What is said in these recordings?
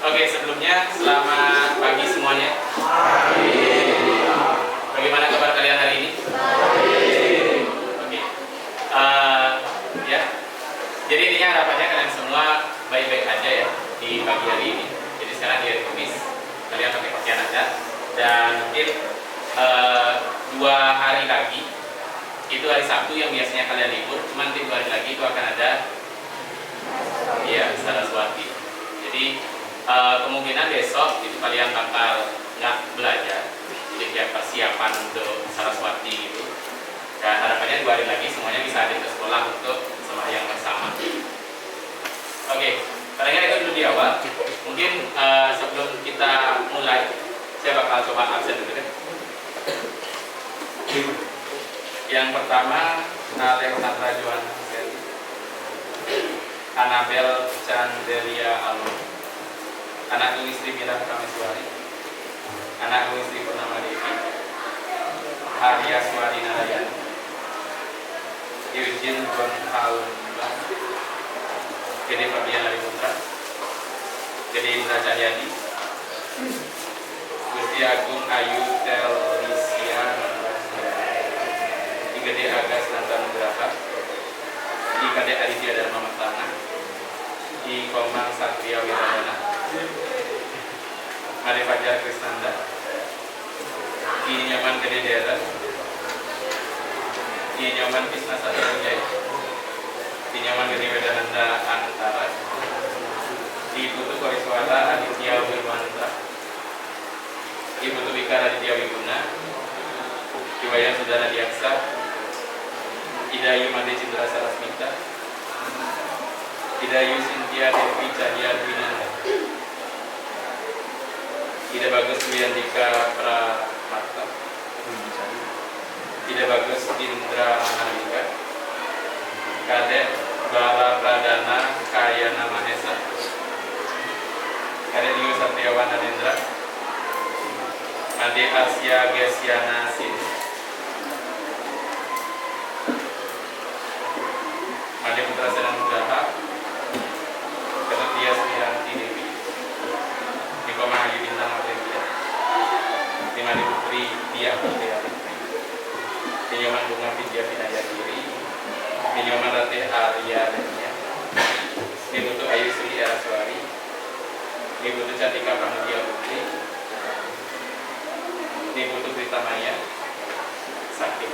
Oke, sebelumnya selamat pagi semuanya. Bagaimana kabar kalian hari ini? Oke. Ya. Jadi intinya harapannya kalian semua baik-baik aja ya di pagi hari ini. Jadi sekarang di hari Kamis kalian pakai pakaian adat dan mungkin 2 hari lagi itu hari Sabtu yang biasanya kalian libur, cuman 2 hari lagi itu akan ada Saraswati. Jadi kemungkinan besok itu kalian bakal nggak belajar, jadi kayak persiapan untuk Saraswati gitu. Dan harapannya 2 hari lagi semuanya bisa hadir ke sekolah untuk sembahyang bersama. Oke, palingan itu dulu di awal. Mungkin sebelum kita mulai, saya bakal coba absen dulu deh. Yang pertama, Alexandra Joanna Seli, Anabel Chandelia Alun, anak istri Mira Kameswari, anak istri Purnama Devi, Arya Swari Narayani, Eugene Gontalba, Gede Fabian Aliputra, Gede Indra Cahyadi, Gusti Agung Ayu Telisia, Gede Agas Nanta Nugraha, Gede Aditya Dharma Matana, Komang Satria Wiradana, Ade Fajar Krisnanda, Nyoman Gede Dera, Nyoman Krisna Satria Wijaya, Nyoman Gede Wedananda Antara, Putu Koriswara Aditya Wirmantra, Putu Wika Aditya Wiguna, Iwayan Sudara Diaksa, Idayu Made Cindra Sarasmita, Idayu Sintia Devi Cahya Dwinanda, Ida Bagus Wiyandika Pramata, Ida Bagus Indra Mahandika, Kadek Bala Pradana Kayana Mahesa, Kadek Dio Satriawan Adendra, Ade Asya Gesyana Sin, Ade Putra Senang Nugraha, Kedut Dia Semiranti Dewi, Niko Mahayu Bintang Matria, Dimadi Putri Dia Putri Nyoman Bunga Vidya Vinaya Diri, Nyoman Rate Arya Dania, Nibutu Ayu Sri Eraswari, Nibutu Cantika Pramudia Putri, Nibutu Brita Maya Sakti.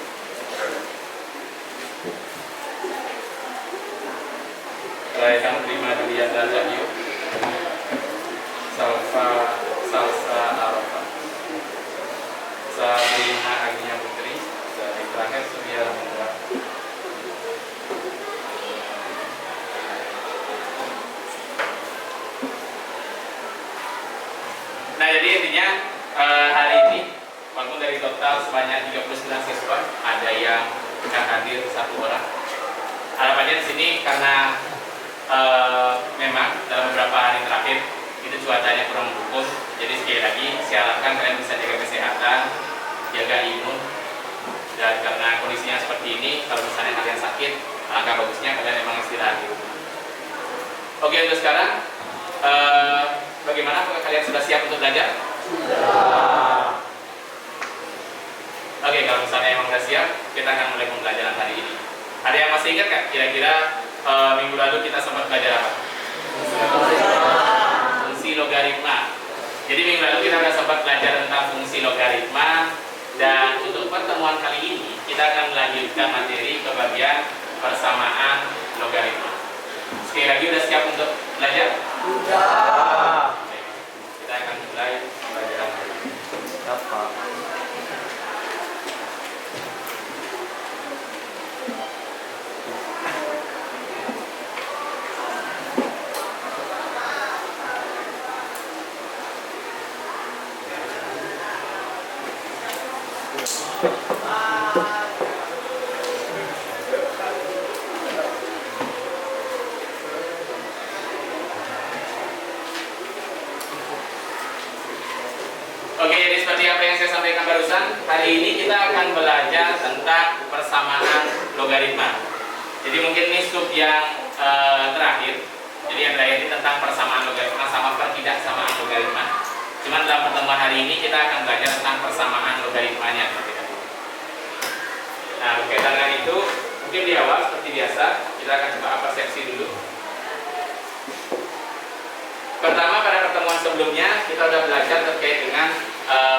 Rayakan Prima Juliana Cahyo, Salsa Arafah, Sabrina Agnia Putri, dan yang terakhir Surya Mendra. Nah, jadi intinya hari ini walaupun dari total sebanyak 39 siswa ada yang nggak hadir 1 orang. Harapannya di sini karena memang dalam beberapa hari terakhir itu cuacanya kurang mendukung, jadi sekali lagi saya harapkan kalian bisa jaga kesehatan, jaga imun, dan karena kondisinya seperti ini, kalau misalnya kalian sakit, alangkah bagusnya kalian memang istirahat di rumah. Oke, untuk sekarang bagaimana? Apakah kalian sudah siap untuk belajar? Oke, kalau misalnya memang sudah siap, kita akan mulai pembelajaran hari ini. Ada yang masih ingat nggak kira-kira minggu lalu kita sempat belajar apa? Fungsi logaritma. Jadi minggu lalu kita sudah sempat belajar tentang fungsi logaritma, dan untuk pertemuan kali ini kita akan melanjutkan materi ke bagian persamaan logaritma. Sekali lagi udah siap untuk belajar? Sudah. Kita akan mulai pembelajaran hari ini. Apa? Oke, jadi seperti apa yang saya sampaikan barusan, hari ini kita akan belajar tentang persamaan logaritma. Jadi mungkin ini sub yang terakhir. Jadi yang terakhir ini tentang persamaan logaritma sama per tidak sama Cuman dalam pertemuan hari ini kita akan belajar tentang persamaan logaritmanya. Nah, berkaitan dengan itu, mungkin di awal seperti biasa kita akan coba persepsi dulu. Pertama, pada pertemuan sebelumnya kita sudah belajar terkait dengan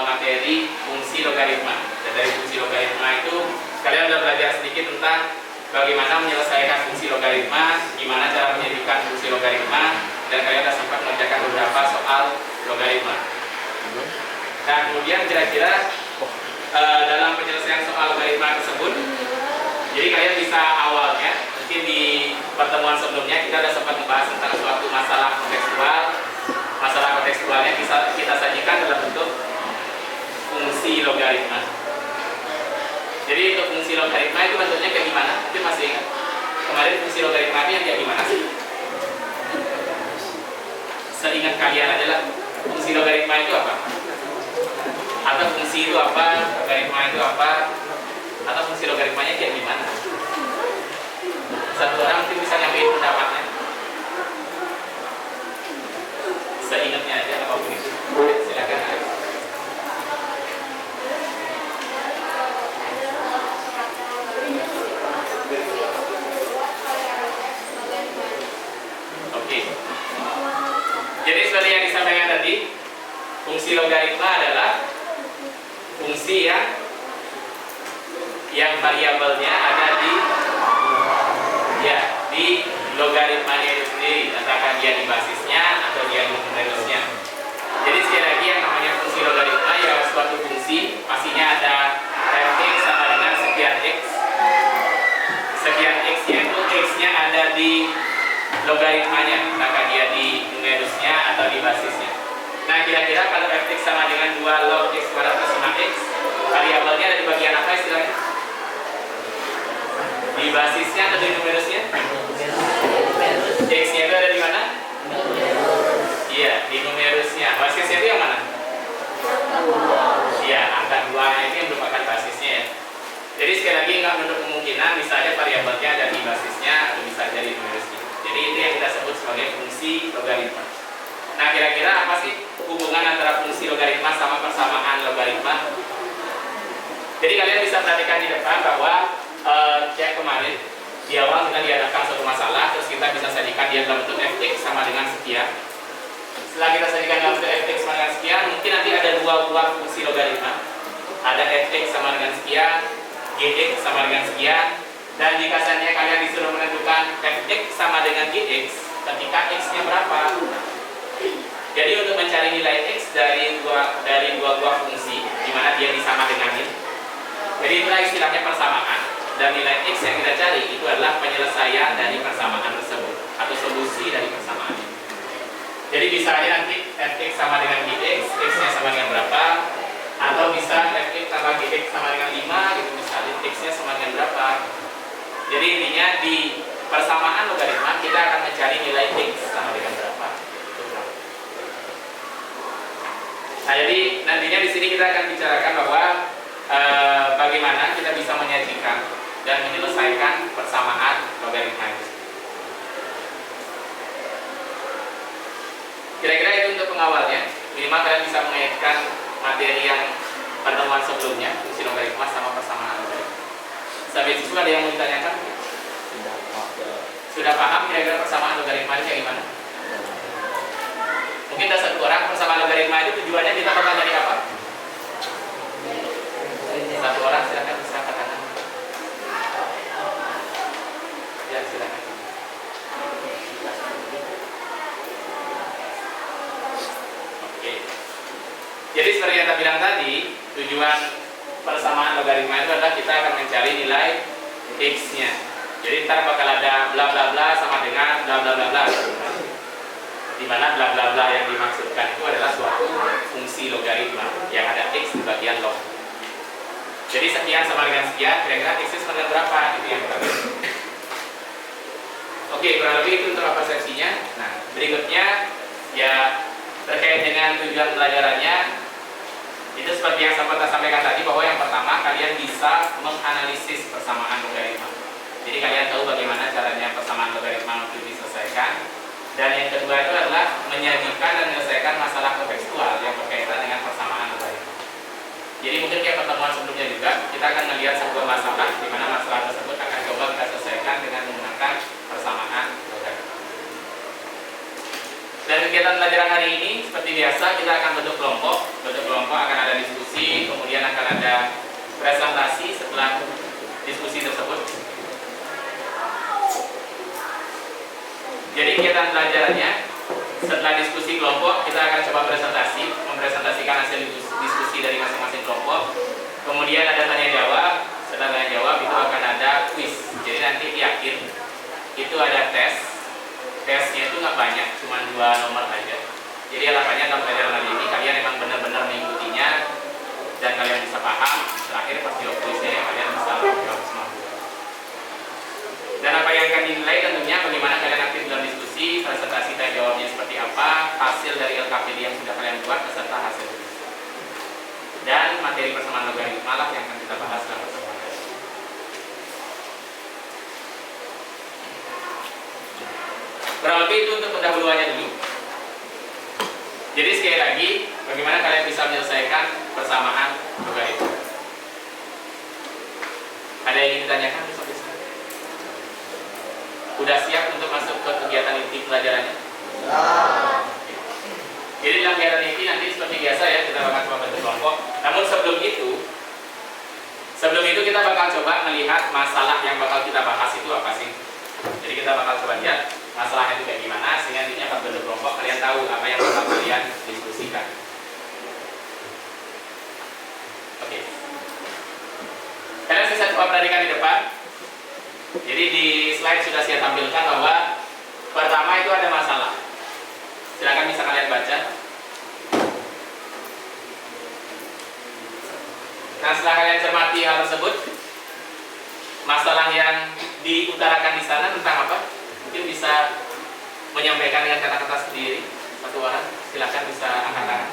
materi fungsi logaritma. Dan dari fungsi logaritma itu kalian sudah belajar sedikit tentang bagaimana menyelesaikan fungsi logaritma, gimana cara menyediakan fungsi logaritma, dan kalian sudah sempat mengerjakan beberapa soal logaritma. Nah, kemudian kira-kira dalam penyelesaian soal logaritma tersebut, jadi kalian bisa awalnya, mungkin di pertemuan sebelumnya kita sudah sempat membahas tentang suatu masalah kontekstual. Masalah kontekstualnya bisa kita sajikan dalam bentuk fungsi logaritma. Jadi untuk fungsi logaritma itu bentuknya kayak gimana? Mungkin masih ingat? Kemarin fungsi logaritma itu yang kayak gimana sih? Seingat kalian adalah fungsi logaritma itu apa? Atau fungsi itu apa? Logaritma itu apa? Atau fungsi logaritmanya kayak gimana? Satu orang mungkin bisa nyampein pendapatnya. Seingatnya aja apapun itu. Silakan. Oke. Jadi seperti yang disampaikan tadi, fungsi logaritma adalah fungsi yang variabelnya ada di logaritmanya itu sendiri, entah dia di basisnya atau dia di numerusnya. Jadi sekali lagi yang namanya fungsi logaritma ya suatu fungsi pastinya ada fx sama dengan sekian x. Sekian x yaitu x-nya ada di logaritmanya, entah dia di numerusnya atau di basisnya. Nah, kira-kira kalau fx sama dengan 2 log x kuadrat plus 5x, variabelnya ada di bagian apa istilahnya? Di basisnya atau di numerusnya? X-nya itu ada di mana? Iya, di numerusnya. Basisnya itu yang mana? Iya, angka 2 ini yang merupakan basisnya ya. Jadi sekali lagi nggak menutup kemungkinan bisa aja variabelnya ada di basisnya atau bisa ada di numerusnya. Jadi itu yang kita sebut sebagai fungsi logaritma. Nah, kira-kira apa sih hubungan antara fungsi logaritma sama persamaan logaritma? Jadi kalian bisa perhatikan di depan bahwa kayak kemarin di awal kita diadakan suatu masalah, terus kita bisa sajikan dia dalam bentuk fx sama dengan sekian. Setelah kita sajikan dalam bentuk fx sama dengan sekian, mungkin nanti ada dua buah fungsi logaritma. Ada fx sama dengan sekian, gx sama dengan sekian, dan jika seandainya kalian disuruh menentukan fx sama dengan gx ketika x-nya berapa. Jadi untuk mencari nilai x dari dua buah fungsi, di mana dia disama denganin. Jadi itulah istilahnya persamaan. Dan nilai x yang kita cari itu adalah penyelesaian dari persamaan tersebut atau solusi dari persamaan. Jadi bisa aja nanti fx sama dengan gx, x-nya sama dengan berapa, atau bisa fx sama gx sama dengan 5 gitu misalnya, x-nya sama dengan berapa. Jadi intinya di persamaan logaritma kita akan mencari nilai x sama dengan berapa. Nah, jadi nantinya di sini kita akan bicarakan bahwa bagaimana kita bisa menyajikan dan menyelesaikan persamaan logaritma itu. Kira-kira itu untuk pengawalnya. Minimal kalian bisa mengaitkan materi yang pertemuan sebelumnya, fungsi logaritma sama persamaan logaritma. Sampai situ ada yang mau ditanyakan? Sudah paham kira-kira persamaan logaritma itu kayak gimana? Mungkin ada satu orang persamaan logaritma itu tujuannya kita bakal jadi apa? Satu orang silakan bisa katakan. Ya, silakan. Oke. Jadi seperti yang kita bilang tadi, tujuan persamaan logaritma itu adalah kita akan mencari nilai x-nya. Jadi ntar bakal ada bla bla bla sama dengan bla bla bla bla. Di mana bla bla bla yang dimaksudkan itu adalah suatu fungsi logaritma yang ada x di bagian log. Jadi sekian sama dengan sekian, kira-kira x sama dengan berapa? Itu yang kita lihat. Oke, kurang lebih itu untuk persepsinya. Nah, berikutnya ya terkait dengan tujuan pelajarannya, itu seperti yang saya sampaikan tadi bahwa yang pertama kalian bisa menganalisis persamaan logaritma. Jadi kalian tahu bagaimana caranya persamaan logaritma itu diselesaikan. Dan yang kedua itu adalah menyajikan dan menyelesaikan masalah kontekstual yang berkaitan pembelajaran hari ini seperti biasa kita akan bentuk kelompok. Bentuk kelompok akan ada diskusi, kemudian akan ada presentasi setelah diskusi tersebut. Jadi kegiatan pelajarannya setelah diskusi kelompok kita akan coba mempresentasikan hasil diskusi dari masing-masing kelompok. Kemudian ada tanya jawab. Setelah tanya jawab itu akan ada quiz. Jadi nanti di akhir itu ada tes. Tesnya itu nggak banyak, cuma 2 nomor aja. Jadi harapannya dalam pelajaran hari ini kalian memang benar-benar mengikutinya dan kalian bisa paham. Terakhir pas jawab kuisnya ya kalian bisa jawab semua. Dan apa yang akan dinilai tentunya bagaimana kalian aktif dalam diskusi, presentasi tanya jawabnya seperti apa, hasil dari LKPD yang sudah kalian buat beserta hasil diskusi. Dan materi persamaan logaritma lah yang akan kita bahas dalam pertemuan. Kurang lebih itu untuk pendahuluannya dulu. Jadi sekali lagi, bagaimana kalian bisa menyelesaikan persamaan logaritma? Ada yang ingin ditanyakan? Udah siap untuk masuk ke kegiatan inti pelajarannya? Jadi dalam kegiatan inti nanti seperti biasa ya, kita bakal coba bentuk kelompok. Namun sebelum itu kita bakal coba melihat masalah yang bakal kita bahas itu apa sih. Jadi kita bakal coba lihat masalahnya itu kayak gimana, sehingga nantinya pas bentuk kelompok kalian tahu apa yang bakal kalian diskusikan. Oke. Kalian bisa coba perhatikan di depan. Jadi di slide sudah saya tampilkan bahwa pertama itu ada masalah. Silakan bisa kalian baca. Nah, setelah kalian cermati hal tersebut, masalah yang diutarakan di sana tentang apa? Mungkin bisa menyampaikan dengan kata-kata sendiri satu orang. Silakan bisa angkat tangan.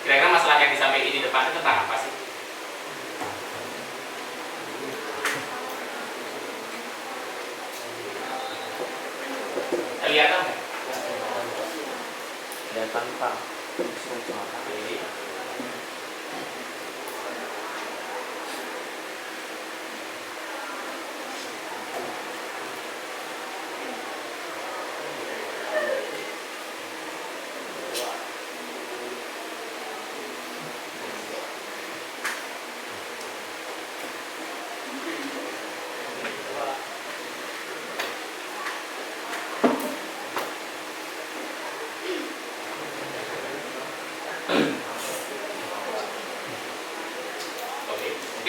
Kira-kira masalah yang disampaikan di depan itu tentang apa sih? Kelihatan nggak? Kelihatan Pak.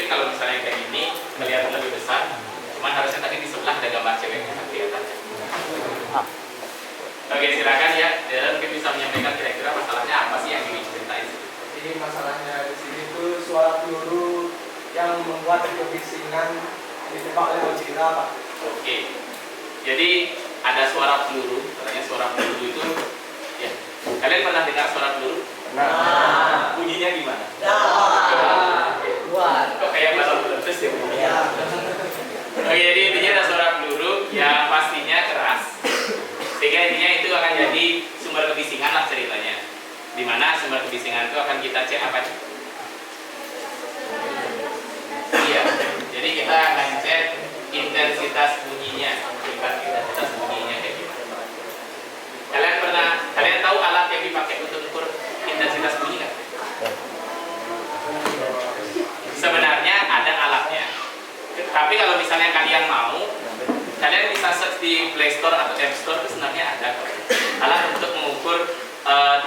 Kalau misalnya kayak gini kelihatan lebih besar, cuman harusnya tadi di sebelah ada gambar ceweknya kan kelihatan. Oke, silakan ya. Dan mungkin bisa menyampaikan kira-kira masalahnya apa sih yang ingin ceritain. Jadi masalahnya di sini itu suara peluru yang membuat kebisingan ditembak oleh Godzilla, Pak. Oke. Jadi ada suara peluru, katanya suara peluru itu ya. Kalian pernah dengar suara peluru? Nah, bunyinya gimana? Kok kayak balon meletus ya? Iya. Oke, jadi intinya ada suara peluru yang pastinya keras, sehingga intinya itu akan jadi sumber kebisingan lah ceritanya. Dimana sumber kebisingan itu akan kita cek apa? Iya, jadi kita akan cek intensitas bunyinya, tingkat intensitas bunyinya kayak gimana. Kalian tahu alat yang dipakai untuk ukur intensitas bunyi nggak? Sebenarnya ada alatnya. Tapi kalau misalnya kalian mau, kalian bisa search di Play Store atau App Store, itu sebenarnya ada kok alat untuk mengukur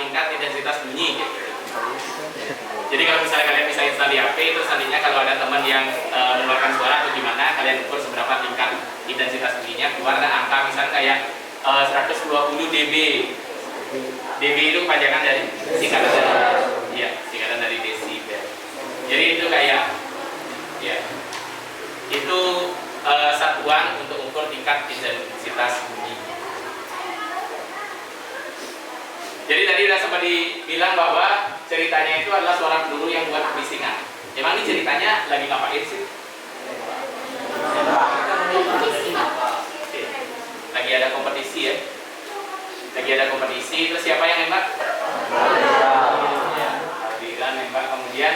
tingkat intensitas bunyi gitu. Jadi kalau misalnya kalian bisa install di HP, terus nantinya kalau ada teman yang mengeluarkan suara atau gimana, kalian ukur seberapa tingkat intensitas bunyinya, keluar ada angka misalnya kayak 120 dB. dB itu panjangan dari singkatan dari desibel. Jadi itu kayak ya itu satuan untuk ukur tingkat intensitas bunyi. Jadi tadi udah sempat dibilang bahwa ceritanya itu adalah suara peluru yang buat kebisingan. Emang ini ceritanya lagi ngapain sih? Lagi ada kompetisi ya. Lagi ada kompetisi, terus siapa yang nembak? Adilan nembak, kemudian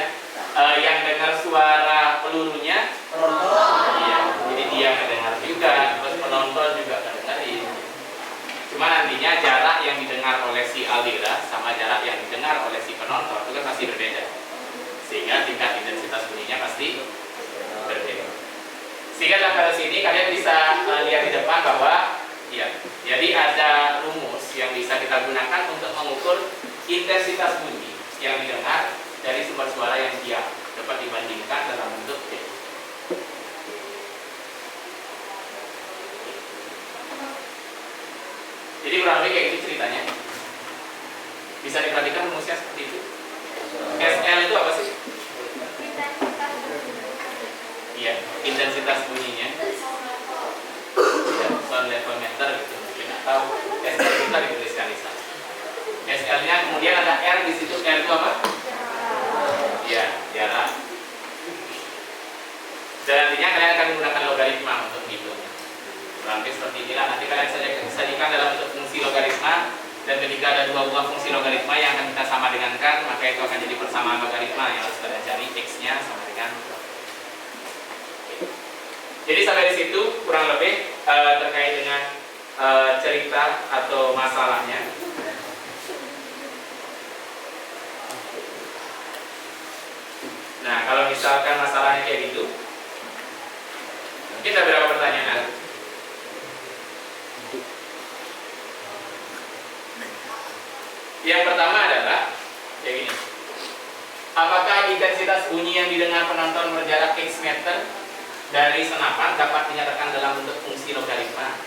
yang dengar suara pelurunya iya, jadi dia ngedengar juga, terus penonton juga ngedengerin. Cuma nantinya jarak yang didengar oleh si pasti berbeda, sehingga tingkat intensitas bunyinya pasti berbeda. Sehingga dalam kasus ini kalian bisa lihat di depan bahwa ya, jadi ada rumus yang bisa kita gunakan untuk mengukur intensitas bunyi yang didengar dari sumber suara yang diam dapat dibandingkan dalam bentuk P. Jadi kurang lebih kayak gitu ceritanya. Bisa diperhatikan rumusnya seperti itu. SL itu apa sih? Iya, intensitas bunyinya. Ya, sound level meter gitu mungkin, atau SL kita dituliskan di sana. SL-nya kemudian ada R di situ. R itu apa? Iya, jarak. Dan nantinya kalian akan menggunakan logaritma untuk menghitungnya. Kurang lebih seperti inilah. Nanti kalian sajikan dalam bentuk fungsi logaritma. Dan ketika ada dua buah fungsi logaritma yang akan kita sama dengankan, maka itu akan jadi persamaan logaritma yang harus kalian cari x-nya sama dengan. Jadi sampai di situ kurang lebih terkait dengan cerita atau masalahnya. Nah, kalau misalkan masalahnya kayak gitu, mungkin ada beberapa pertanyaan. Yang pertama adalah kayak gini. Apakah intensitas bunyi yang didengar penonton berjarak x meter dari senapan dapat dinyatakan dalam bentuk fungsi logaritma?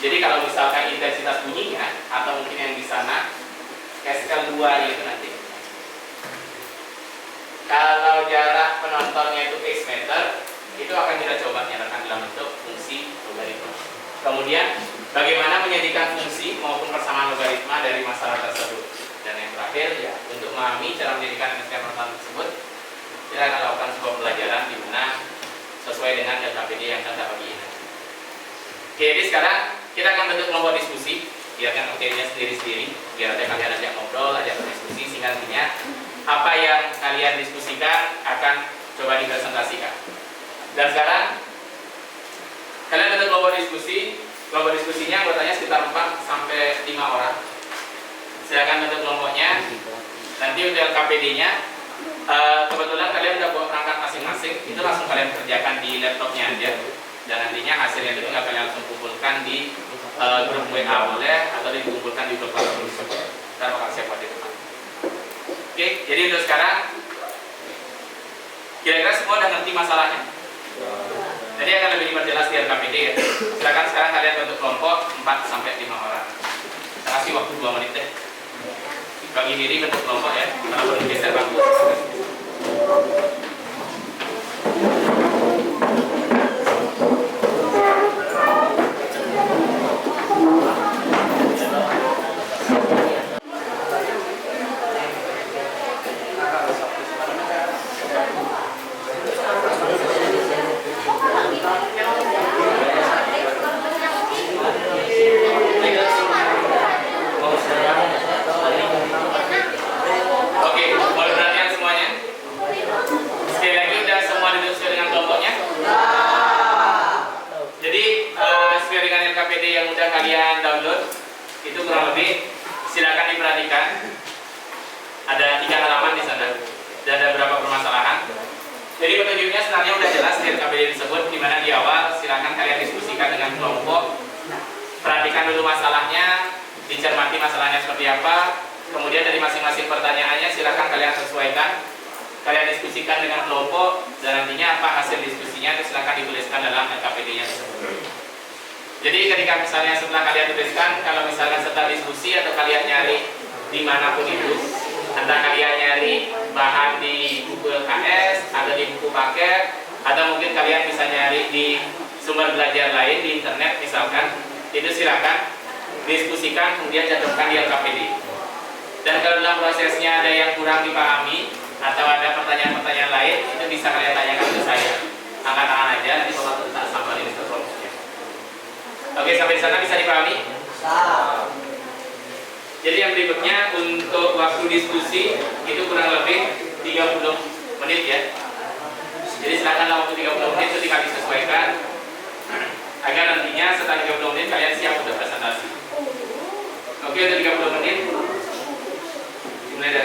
Jadi kalau misalkan intensitas bunyinya atau mungkin yang di sana SL2 itu nanti. Kalau jarak penontonnya itu x meter, itu akan kita coba nyatakan dalam bentuk fungsi logaritma. Kemudian bagaimana menjadikan fungsi maupun persamaan logaritma dari masalah tersebut. Dan yang terakhir ya, untuk memahami cara menjadikan instrumen tersebut, kita akan lakukan sebuah pelajaran di mana sesuai dengan LKPD yang kita bagi ini. Oke, jadi sekarang kita akan bentuk kelompok diskusi, biarkan OTD-nya sendiri-sendiri, biar ada kalian ajak ngobrol, ajak berdiskusi, sehingga nantinya apa yang kalian diskusikan akan coba dipresentasikan. Dan sekarang kalian bentuk kelompok diskusi. Kelompok diskusinya anggotanya sekitar 4 sampai 5 orang. Silakan bentuk kelompoknya. Nanti untuk LKPD-nya kebetulan kalian udah buat perangkat masing-masing, itu langsung kalian kerjakan di laptopnya aja. Dan nantinya hasilnya itu nggak kalian langsung kumpulkan di grup WA boleh, atau dikumpulkan di grup WhatsApp. Kita bakal siap buat di depan. Oke, jadi untuk sekarang kira-kira semua udah ngerti masalahnya. Jadi akan lebih diperjelas di LKPD ya. Silakan sekarang kalian bentuk kelompok 4 sampai 5 orang. Saya kasih waktu 2 menit deh. Bagi diri bentuk kelompok ya. Kalau belum geser bangku. Kalian download itu kurang lebih, silakan diperhatikan. Ada 3 halaman di sana dan ada beberapa permasalahan. Jadi petunjuknya sebenarnya udah jelas di LKPD disebut, di mana di awal silakan kalian diskusikan dengan kelompok, perhatikan dulu masalahnya, dicermati masalahnya seperti apa. Kemudian dari masing-masing pertanyaannya silakan kalian sesuaikan, kalian diskusikan dengan kelompok, dan nantinya apa hasil diskusinya itu silakan dituliskan dalam LKPD-nya tersebut. Jadi ketika misalnya setelah kalian tuliskan, kalau misalkan setelah diskusi atau kalian nyari dimanapun itu, entah kalian nyari bahan di buku LKS, atau di buku paket, atau mungkin kalian bisa nyari di sumber belajar lain di internet misalkan, itu silakan diskusikan kemudian cantumkan di LKPD. Dan kalau dalam prosesnya ada yang kurang dipahami atau ada pertanyaan-pertanyaan lain, itu bisa kalian tanyakan ke saya. Angkat tangan aja, nanti Bapak tak sampai ini solusinya. Oke, sampai di sana bisa dipahami? Jadi yang berikutnya untuk waktu diskusi itu kurang lebih 30 menit ya. Jadi silakan waktu 30 menit itu tinggal disesuaikan agar nantinya setelah 30 menit kalian siap untuk presentasi. Oke, untuk 30 menit dimulai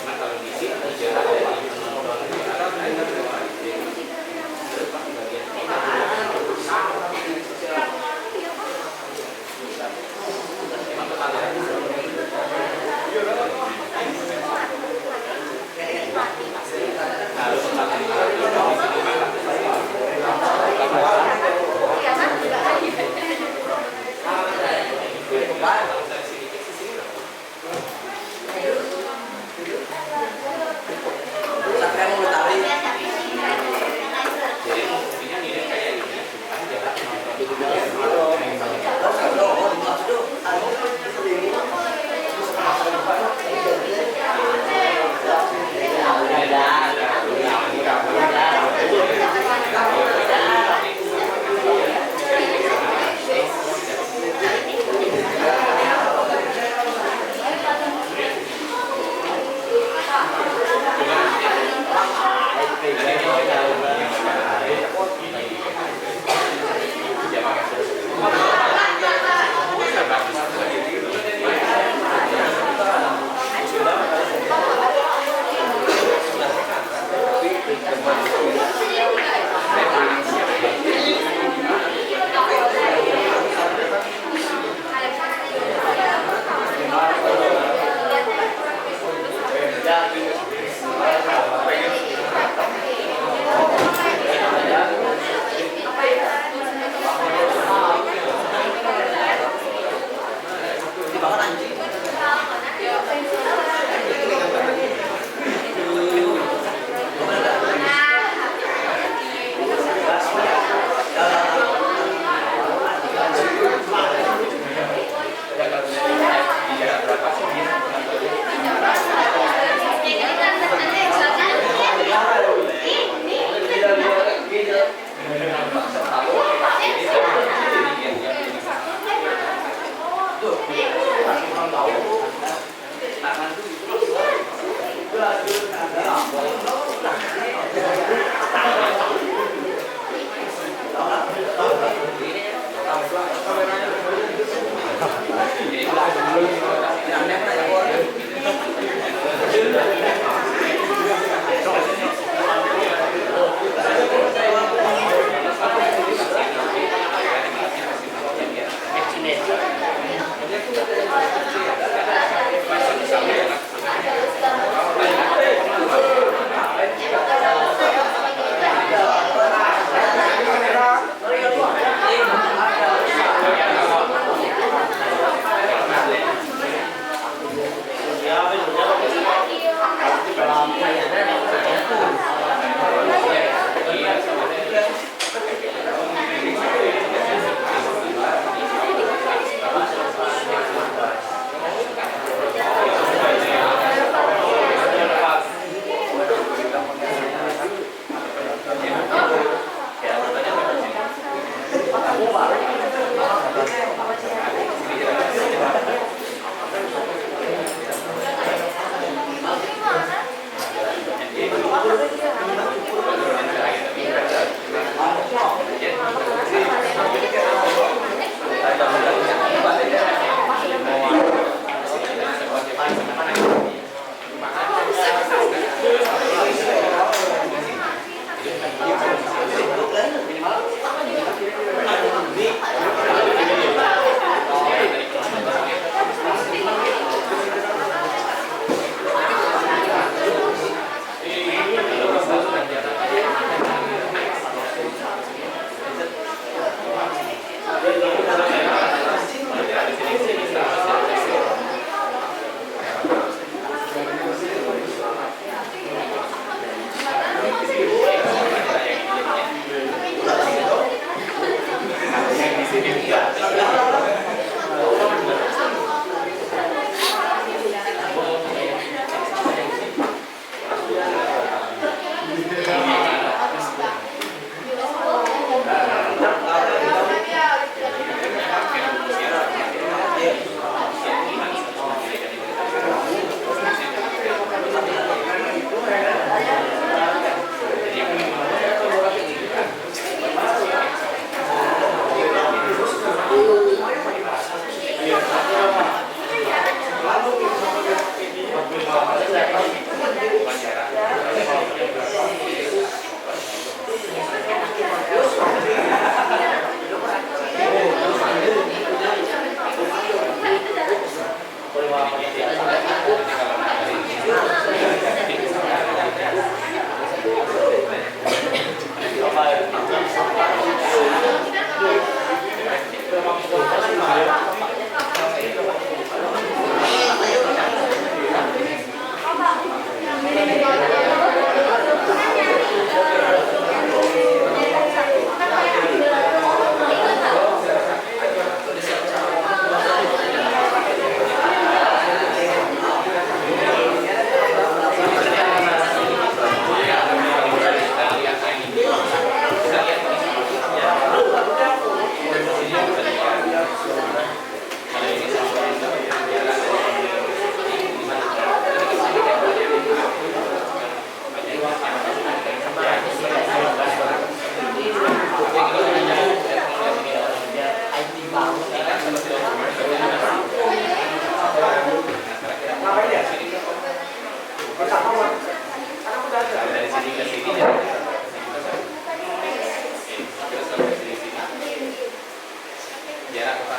Nah, kalau di sini Dari sini ke sini ya. Jarak apa?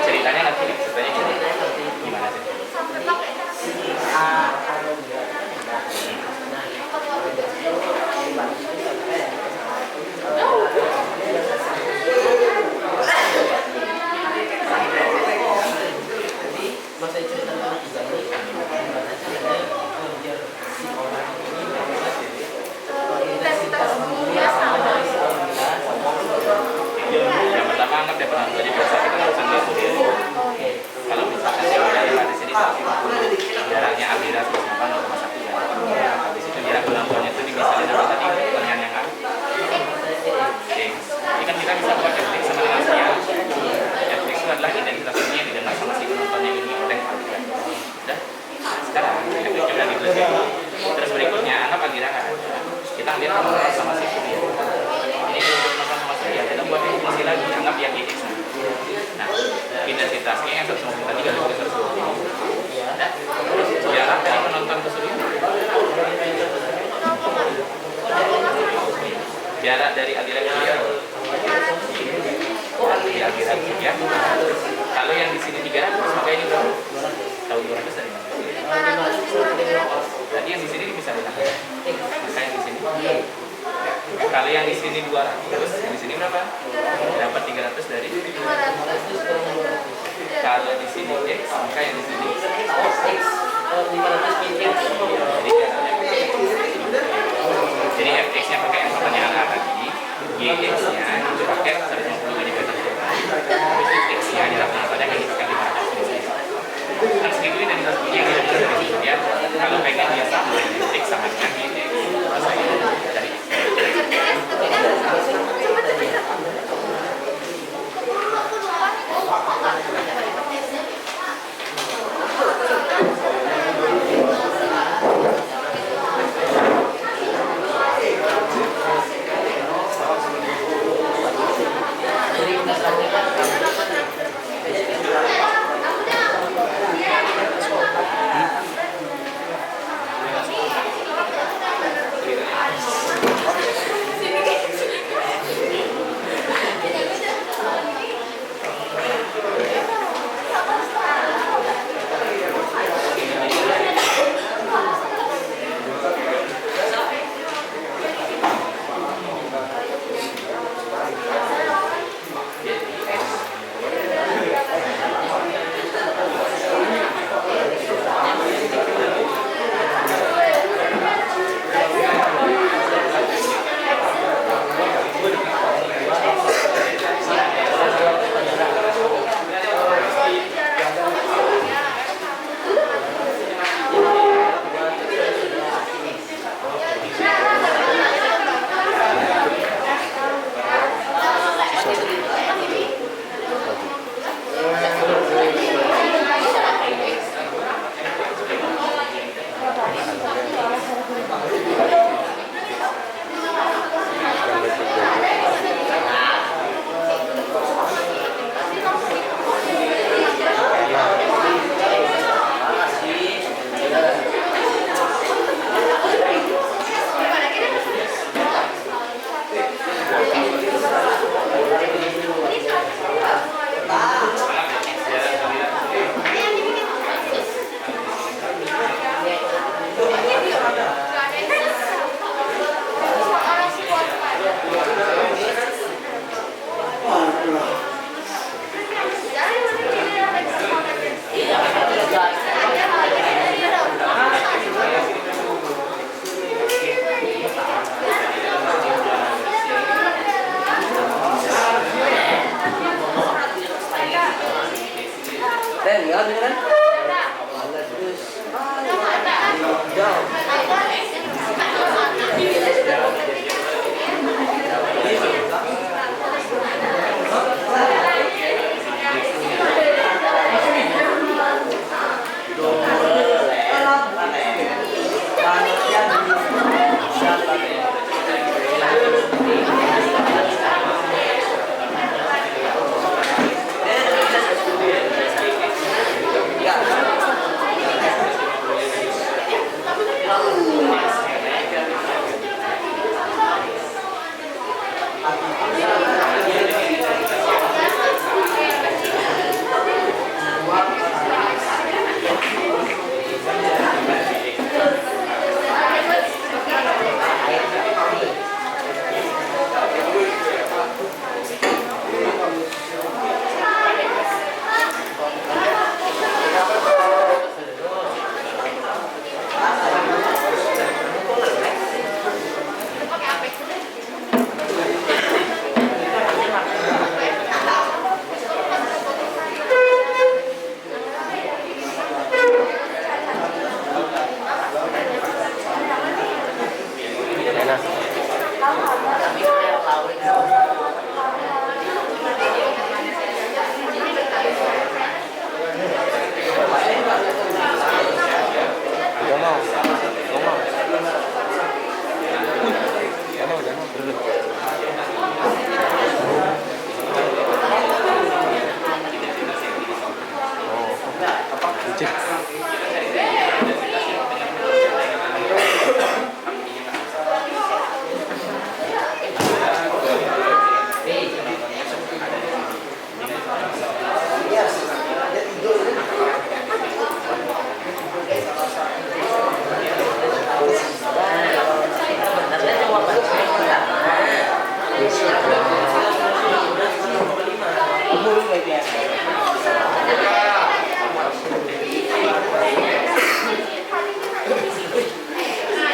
Ceritanya nanti gimana sih? Yang pertama anggap deh pernah jadi biasa kita langsung dulu. Kalau misalkan yang ada di sini jaraknya Abira 1,1 ya. Habis itu jarak penontonnya itu dimisalin apa tadi pertanyaan yang A. Oke. Ini kan kita bisa buat fx sama dengan sia. Fx itu adalah identitas ini yang didengar sama si penontonnya ini oleh Abira. Udah. Nah, sekarang fx sudah ditulis. Terus berikutnya anggap Abira kan. Kita lihat penonton sama si Surya. Ini penonton sama Surya kita buat fungsi lagi anggap yang gx. Nah, intensitasnya yang 153 lebih 120. Nah, jarak dari penonton ke Surya. Jarak dari Adira ke Surya. Dari Adira ke Surya. Kalau yang di sini 300, maka ini berapa? Tahu 200 dari mana? Tadi yang di sini bisa dilakukan. Maka yang di sini. Kalau yang di sini 200, yang di sini berapa? Dapat 300 dari. Kalau di sini X, maka yang di sini X. Jadi fx-nya pakai yang pertanyaan A tadi, gx-nya itu pakai 150 mm. X-nya di dalam penontonnya kan dipakai 500. Kan segitu ini dari satunya yang tidak bisa disebut ya. Kalau pengen dia sama, X sama dengan gx. Rasanya dari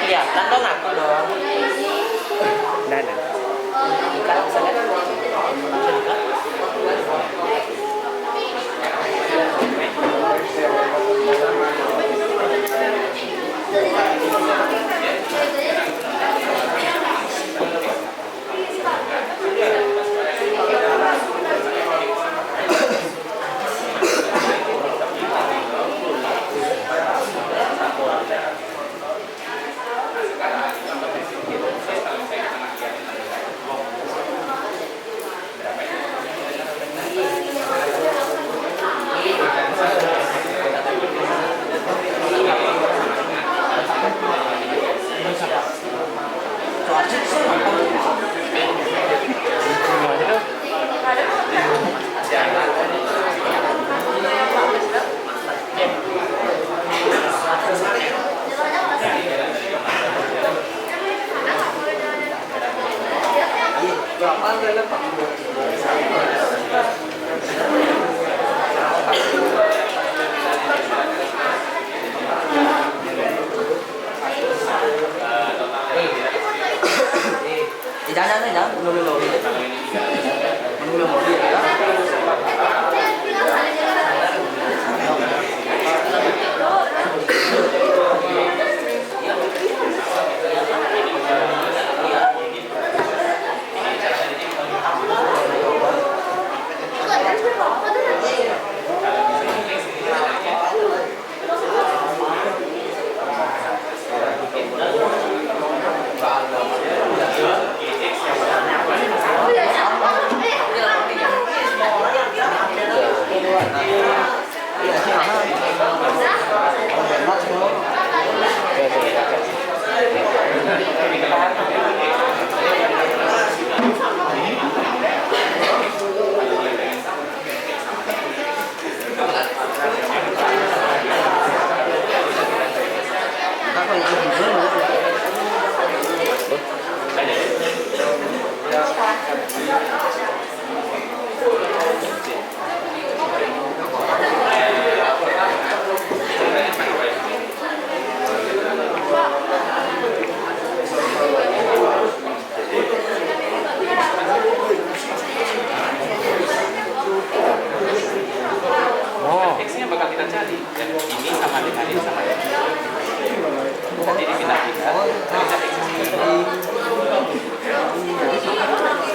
Kelihatan dong aku dong. Dana. Kalau misalnya jangan belum X-nya bakal kita cari. Dan ini sama dengan ini sama dengan ini. Jadi dipindah-pindah. Kita cari X-nya.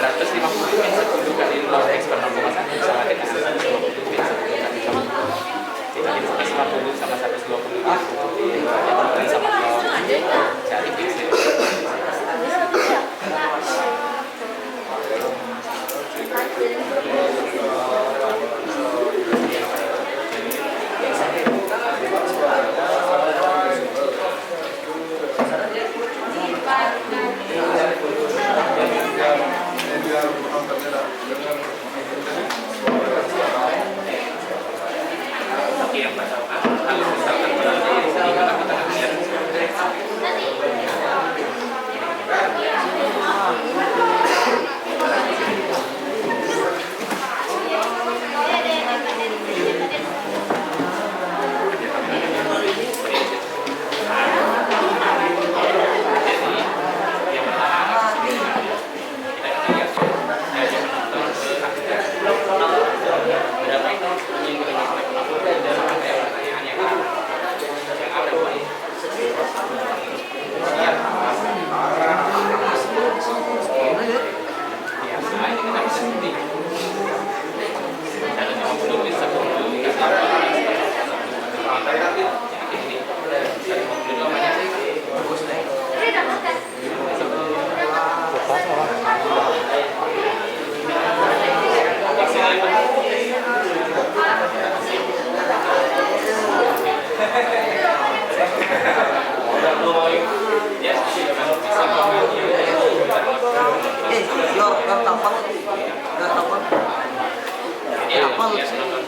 150 min 10 kali log X per 0,1 sama dengan 120 min 10 kali log. Kita 150 sama 120 min 10 sama log. Cari X-nya. Oke, yang pertama, kalau misalkan berarti di mana kita lihat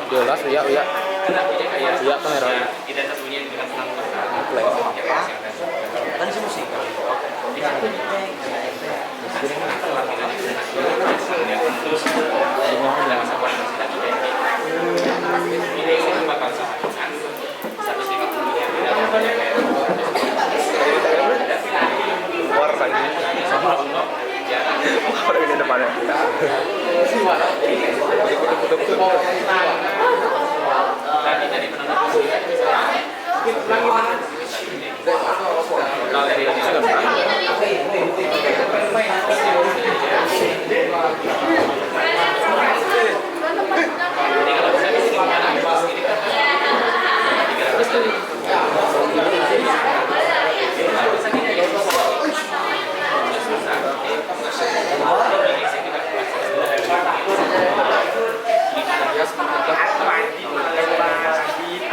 Jelas, uya kamera. Identitas bunyi dengan senang Kan sih musik. ini bakal sasaran 150 yang tidak Keluar tadi. Orang ini depannya. tadi dari penonton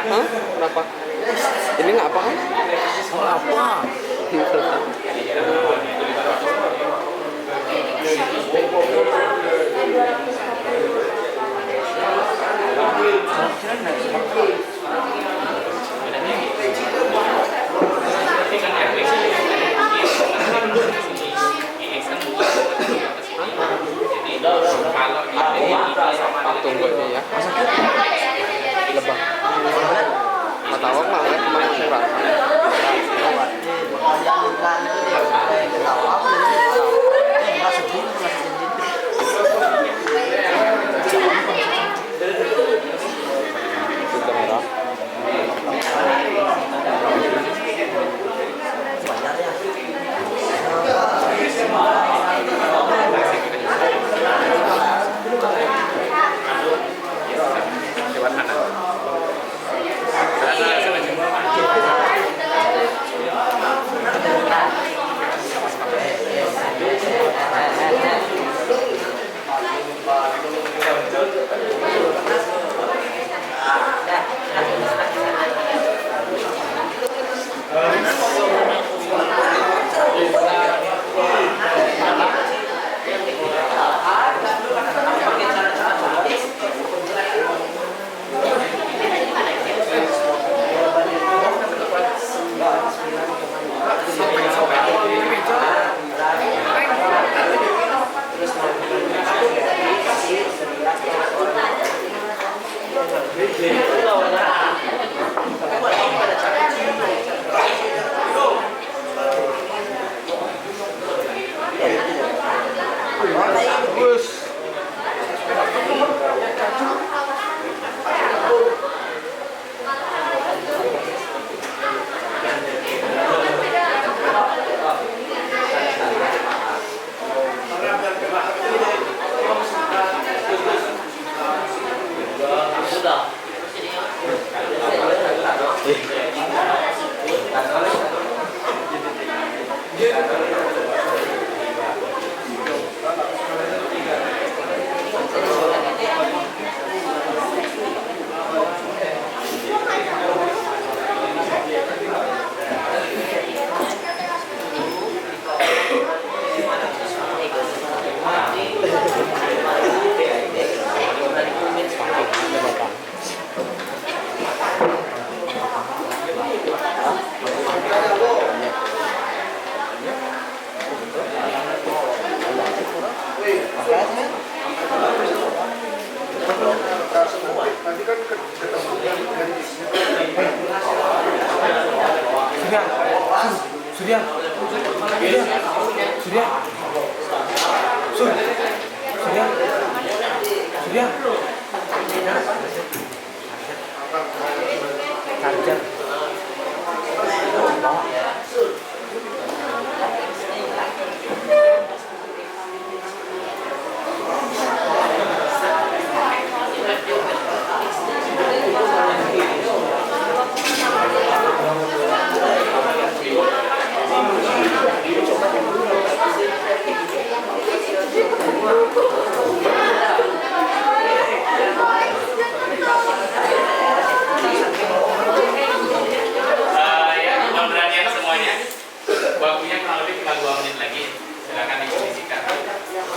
Hah? Kenapa? Ini nggak apa kan? Oh, apa? Tunggu aja ya. Lebah. Matawak mah kemana kurang. silakan dikondisikan.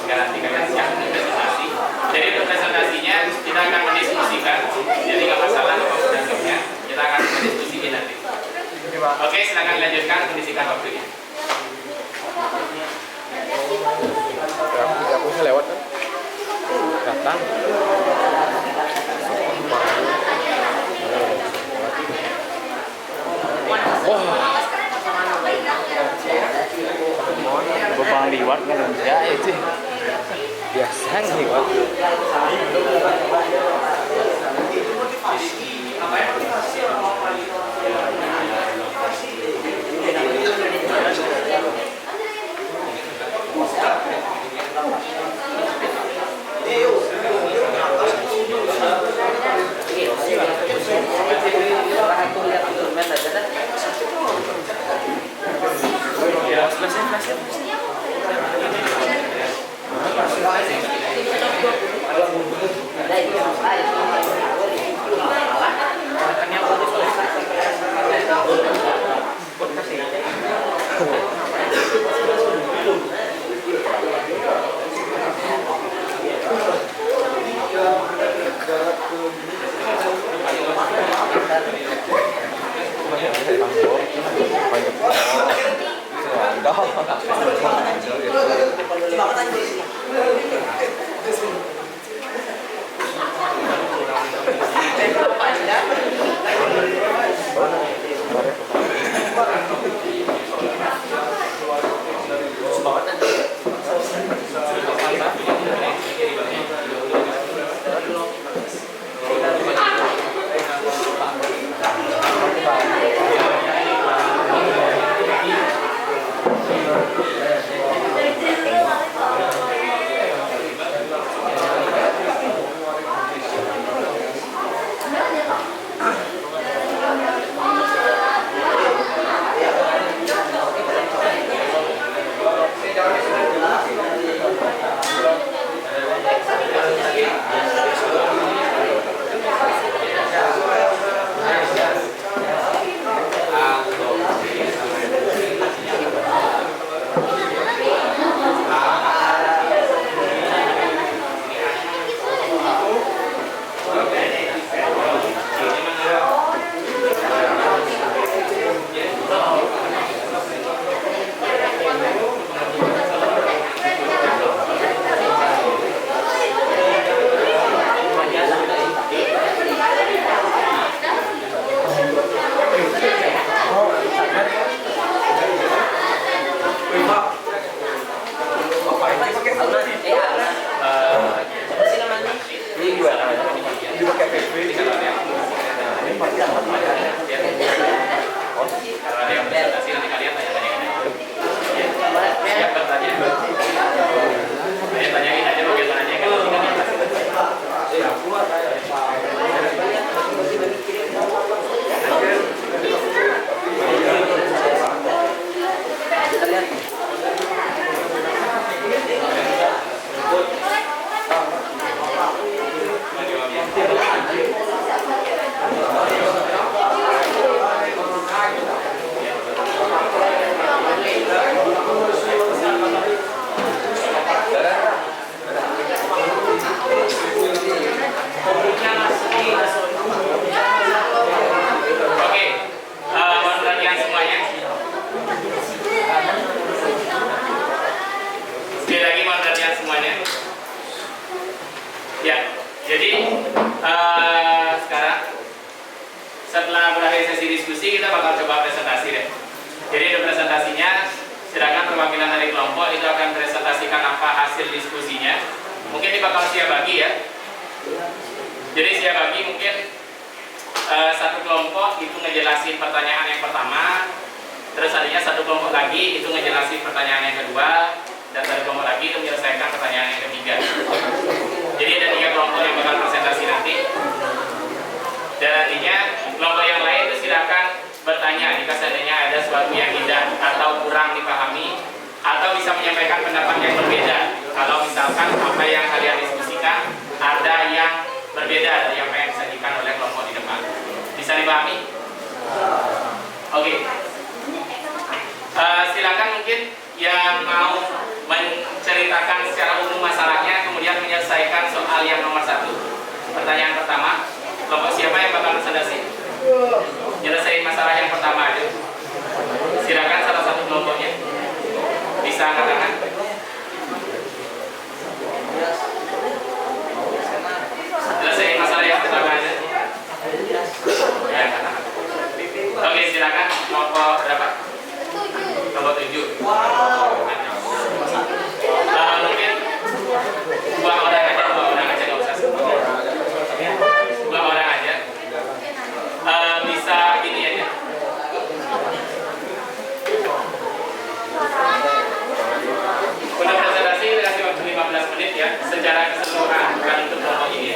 Jika nanti kalian siap untuk presentasi. Jadi untuk presentasinya kita akan mendiskusikan. Jadi nggak masalah apa programnya, kita akan mendiskusikan nanti. Oke, silakan dilanjutkan kondisikan waktunya. Aku lewat kan? Datang. Wah. Bebang liwat kan enggak itu. Biasa liwat. Setelah berakhir sesi diskusi, kita bakal coba presentasi deh. Jadi untuk presentasinya, silakan perwakilan dari kelompok itu akan presentasikan apa hasil diskusinya. Mungkin ini bakal saya bagi ya. Jadi saya bagi mungkin satu kelompok itu ngejelasin pertanyaan yang pertama, terus adanya satu kelompok lagi itu ngejelasin pertanyaan yang kedua, dan satu kelompok lagi itu menyelesaikan pertanyaan yang ketiga. Jadi ada 3 kelompok yang bakal presentasi nanti. Dan nantinya kelompok yang lain itu silakan bertanya jika seandainya ada sesuatu yang tidak atau kurang dipahami, atau bisa menyampaikan pendapat yang berbeda. Kalau misalkan apa yang kalian diskusikan ada yang berbeda dari apa yang disajikan oleh kelompok di depan. Bisa dipahami? Oke. Silakan mungkin yang mau pertanyaan pertama, kelompok siapa yang bakal presentasi? Nyelesain masalah yang pertama aja. Silakan salah satu kelompoknya bisa angkat tangan. Selesai masalah yang pertama aja. Ya, angkat tangan. Oke, silakan kelompok berapa? Kelompok 7. Mungkin dua orang aja nggak usah semua. Dua orang aja. Bisa gini aja. Untuk presentasi dikasih waktu 15 menit ya, secara keseluruhan, bukan untuk kelompok ini.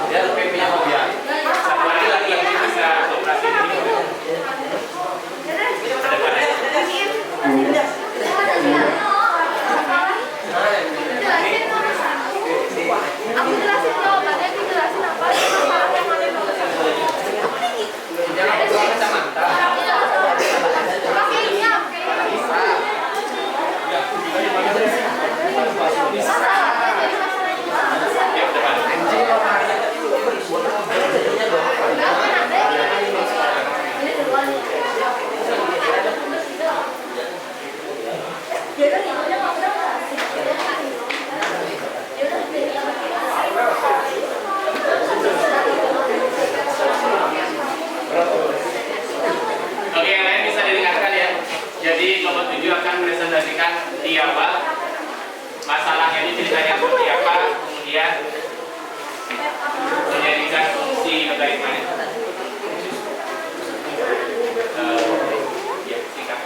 Ya lebih punya mobil. Satu hari lagi bisa operasi ini. Aku jelasin jawabannya, aku jelasin apa masalah yang ada dulu. Jangan buang kacamata. Pakai ini apa? Masalahnya jadi masalah itu. Ya, depan. Oke, yang lain bisa didengarkan ya. Jadi kelompok 7 akan presentasikan di awal masalahnya ini ceritanya seperti apa, kemudian menjadikan fungsi logaritmanya. Ya, singkat.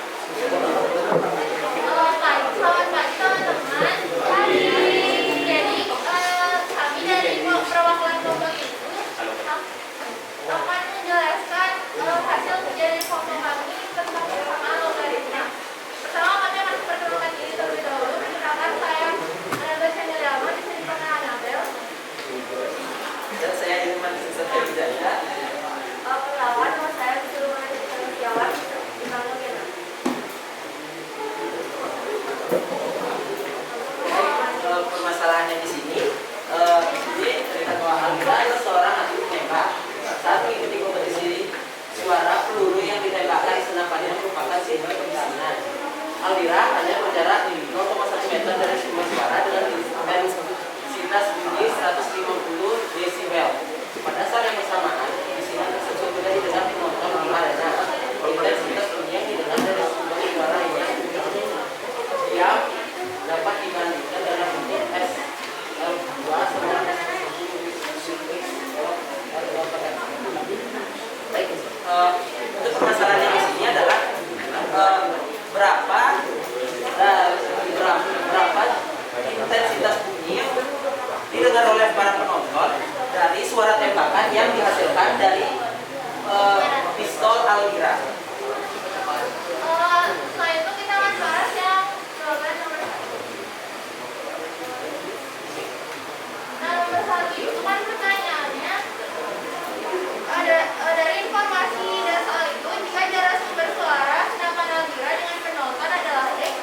Selamat pagi teman-teman. Jadi kami dari perwakilan kelompok itu akan menjelaskan hasil kerja dari kelompok kami tentang persamaan logaritma. Pertama kami akan memperkenalkan diri terlebih dahulu. Perkenalkan, saya Anabel Chandra, bisa dipanggil Anabel. Dan saya Ilman Sesat Hidayah. Perlawan, nama saya Sulman Setiawan, dipanggil Gena. Permasalahannya di sini, jadi cerita bahwa Alvira adalah seorang atlet penembak. Saat mengikuti kompetisi suara, peluru yang ditembakkan senapannya merupakan simbol kemiskinan. Alvira hanya berjarak 0,1 meter dari sumber suara dengan intensitas bunyi 150 desibel. Pada saat yang bersamaan, bisikan tersebut juga didengar penonton di arena. Intensitas bunyi yang didengar dari sumber suara yang dapat dibandingkan dengan bunyi S2 sama baik. Untuk permasalahannya di sini adalah berapa intensitas bunyi yang didengar oleh para penonton dari suara tembakan yang dihasilkan dari pistol Alvira. Setelah itu kita akan bahas yang jawaban nomor 1. Nah, nomor 1 itu kan pertanyaannya ada dari informasi dan soal itu, jika jarak sumber suara sedangkan Alvira dengan penonton adalah X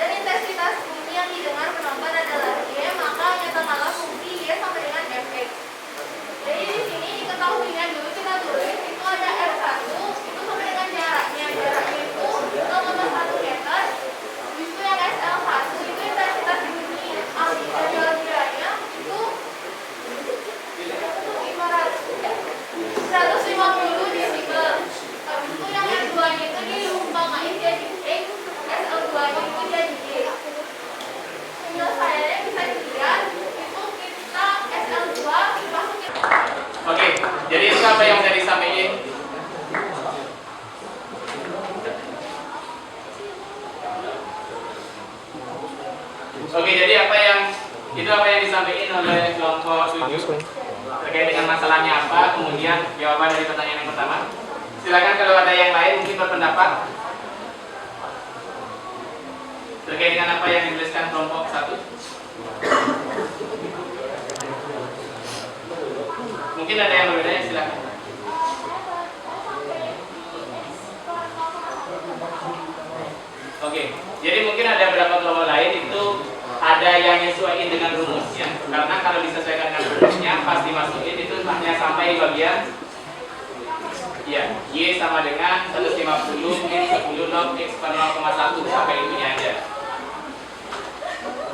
dan intensitas bunyi yang didengar penonton adalah Y, maka nyatakanlah fungsi Y sama dengan Fx. Jadi di sini diketahuinya dulu kita tulis itu ada F1 itu sama dengan jarak Itu apa yang disampaikan oleh kelompok 7 terkait dengan masalahnya apa, kemudian jawaban dari pertanyaan yang pertama. Silakan kalau ada yang lain mungkin berpendapat terkait dengan apa yang dituliskan kelompok 1. Mungkin ada yang berbeda, silakan. Oke, jadi mungkin ada beberapa kelompok lain itu ada yang nyesuaiin dengan rumusnya. Karena kalau disesuaikan dengan rumusnya pasti masukin itu hanya sampai bagian ya, Y sama dengan 150 min 10 log X per 0,1 sampai itunya aja.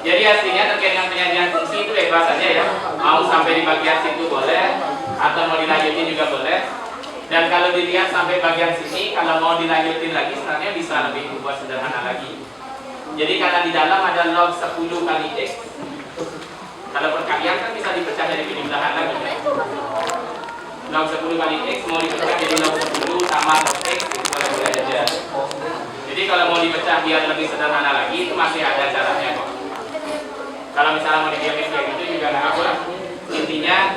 Jadi aslinya terkait dengan penyajian fungsi itu bebas saja ya. Mau sampai di bagian situ boleh, atau mau dilanjutin juga boleh. Dan kalau dilihat sampai bagian sini, kalau mau dilanjutin lagi sebenarnya bisa lebih dibuat sederhana lagi. Jadi karena di dalam ada log 10 kali X, kalau perkalian kan bisa dipecah jadi penjumlahan lagi. Log 10 kali X mau dipecah jadi log 10 sama log X, itu boleh-boleh aja. Jadi kalau mau dipecah biar lebih sederhana lagi, itu masih ada caranya kok. Kalau misalnya mau dibiarkan kayak gitu juga nggak apa. Intinya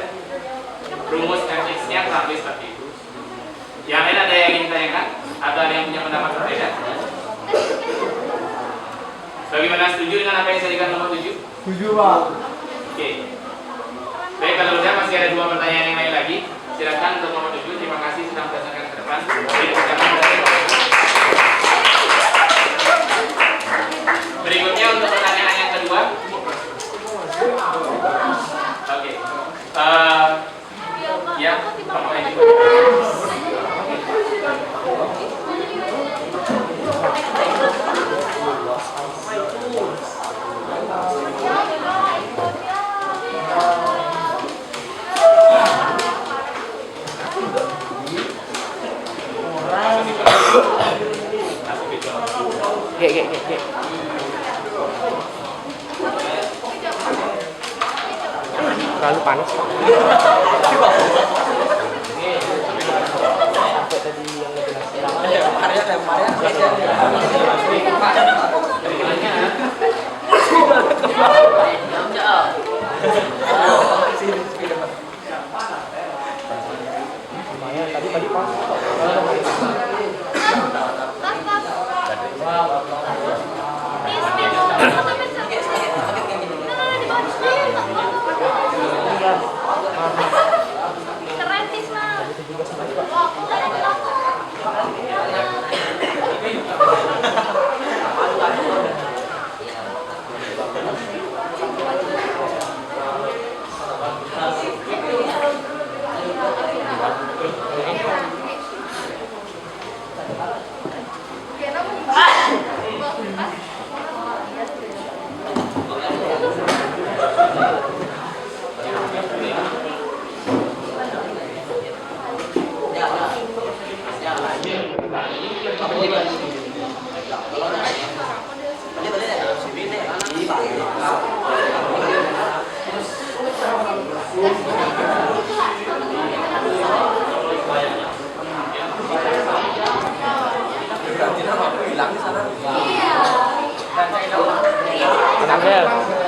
rumus fx-nya kurang lebih seperti itu. Yang lain ada yang ingin ditanyakan? Atau ada yang punya pendapat berbeda? Bagaimana, setuju dengan apa yang saya disampaikan nomor 7? Setuju, Pak. Oke. Baik, kalau udah masih ada 2 pertanyaan yang lain lagi. Silakan untuk nomor 7. Terima kasih sudah berdasarkan ke depan. Berikutnya untuk pertanyaan yang kedua. Oke. Ya, Bapak Ibu. Gek. Terlalu panas. Sampai tadi yang tadi pas.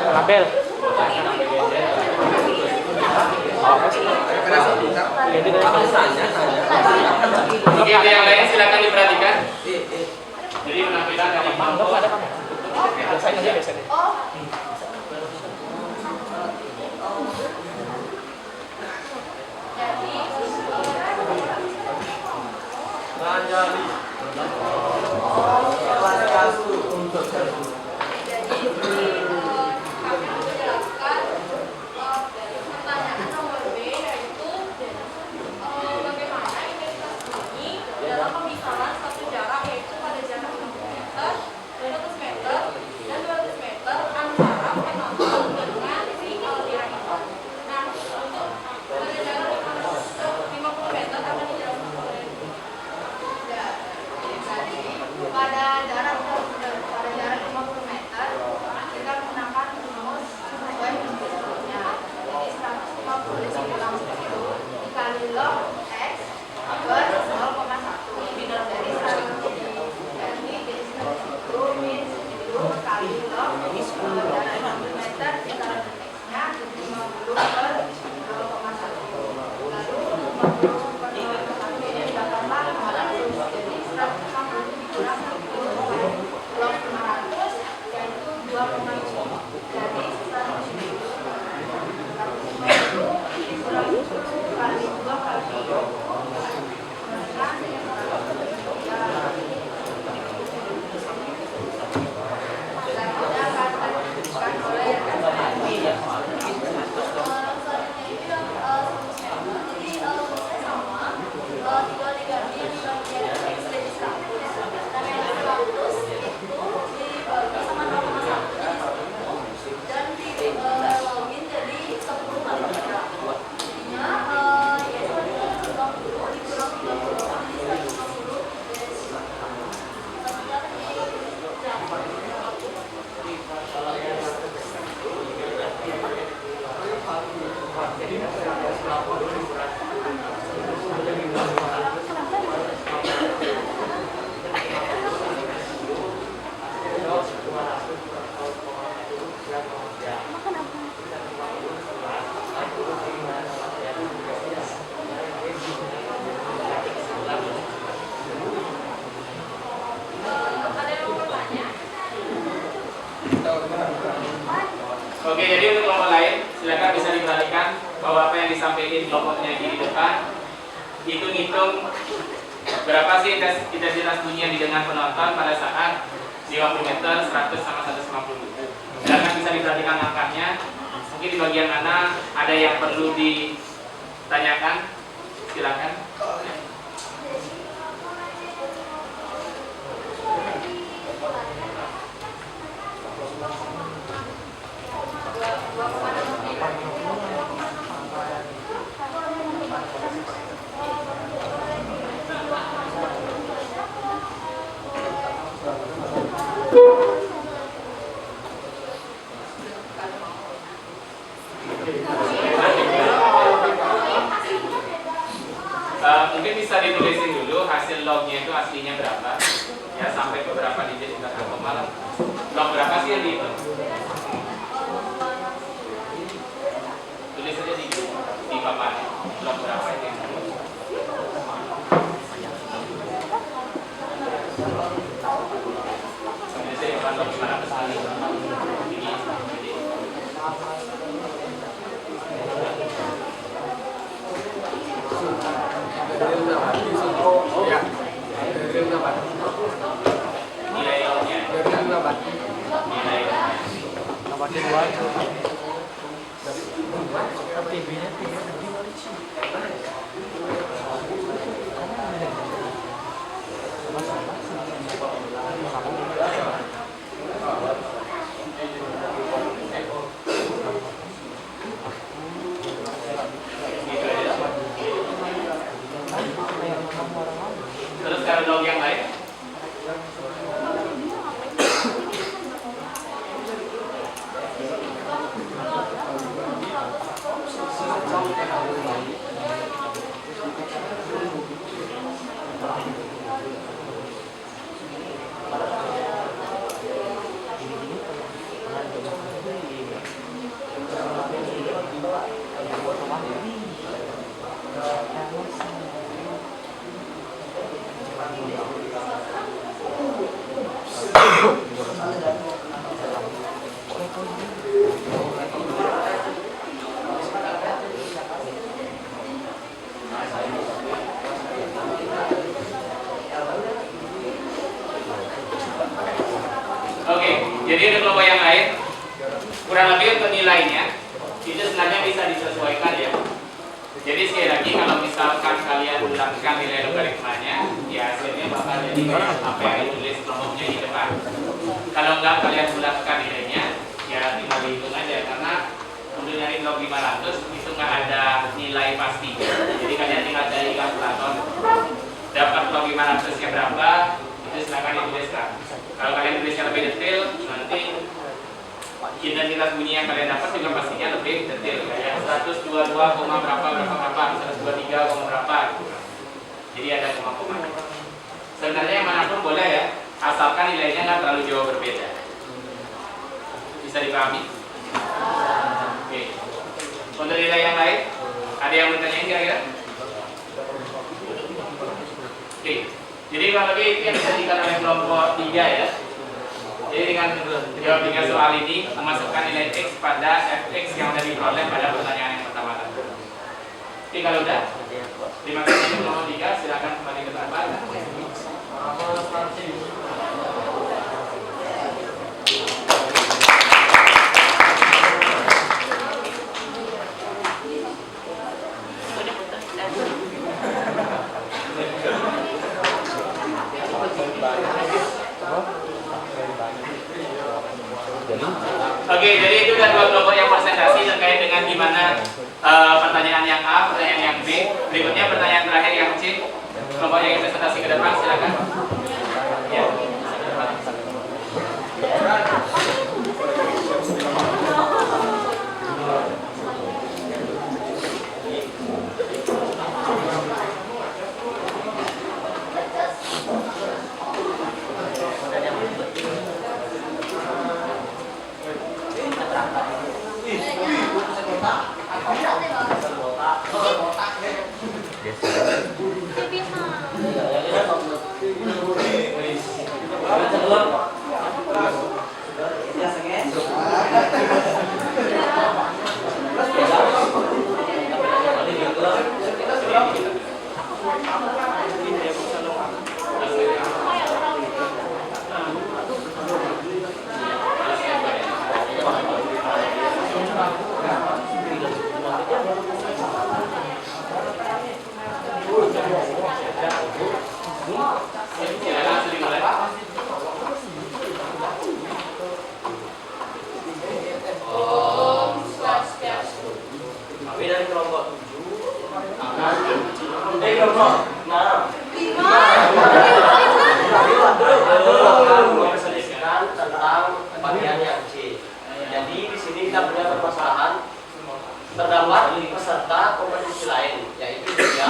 Anabel. Oke, yang lain silakan diperhatikan. Jadi penampilan dari Mangkok ada kan? Biasanya. Bapak yang disampaikan kelompoknya di depan, hitung-hitung berapa sih intensitas bunyi yang didengar penonton pada saat 50 meter, 100 sama 150. Silakan bisa diperhatikan langkahnya. Mungkin di bagian mana ada yang perlu ditanyakan, silakan. Mungkin bisa ditulisin dulu hasil lognya itu aslinya berapa, ya sampai beberapa digit kita malam. Log berapa sih yang dihitung? Tulis saja di papan. Log berapa yang dihitung? Sambil saya papan log gimana kesali? Ini. Nilai lognya. Nilai terus kalau log yang lain? Oke, jadi untuk kelompok yang lain, kurang lebih untuk nilainya itu sebenarnya bisa disesuaikan ya. Jadi sekali lagi kalau misalkan kalian ulangkan nilai logaritmanya, ya hasilnya bakal jadi apa yang ditulis kelompoknya di depan. Kalau enggak kalian ulangkan nilainya, ya tinggal dihitung aja karena untuk nyari log 500 itu nggak ada nilai pasti. Jadi kalian tinggal dari kalkulator dapat log 500 nya berapa, itu silakan dituliskan. Kalau kalian tulisnya lebih detail, nanti intensitas bunyi yang kalian dapat juga pastinya lebih detail. Kayak 122, berapa, 123, berapa. Jadi ada koma-koma. Sebenarnya yang manapun boleh ya, asalkan nilainya nggak terlalu jauh berbeda. Bisa dipahami? Oke. Untuk nilai yang lain, ada yang mau tanyain kira-kira? Oke. Jadi kalau lebih itu yang disajikan oleh kelompok 3 ya. Jadi dengan jawab 3 soal ini memasukkan nilai X pada fx yang sudah diperoleh pada pertanyaan yang pertama tadi. Oke, kalau udah, terima kasih kelompok 3, silakan kembali ke tempat. Oke, jadi itu kan dua kelompok yang presentasi terkait dengan gimana pertanyaan yang A, pertanyaan yang B. Berikutnya pertanyaan terakhir yang C. Kelompok yang presentasi ke depan, silakan. Ya. Kami dari kelompok 7 akan kelompok 6 memperselisihkan tentang bagian yang C. Jadi di sini kita punya permasalahan, terdapat peserta kompetisi lain, yaitu dia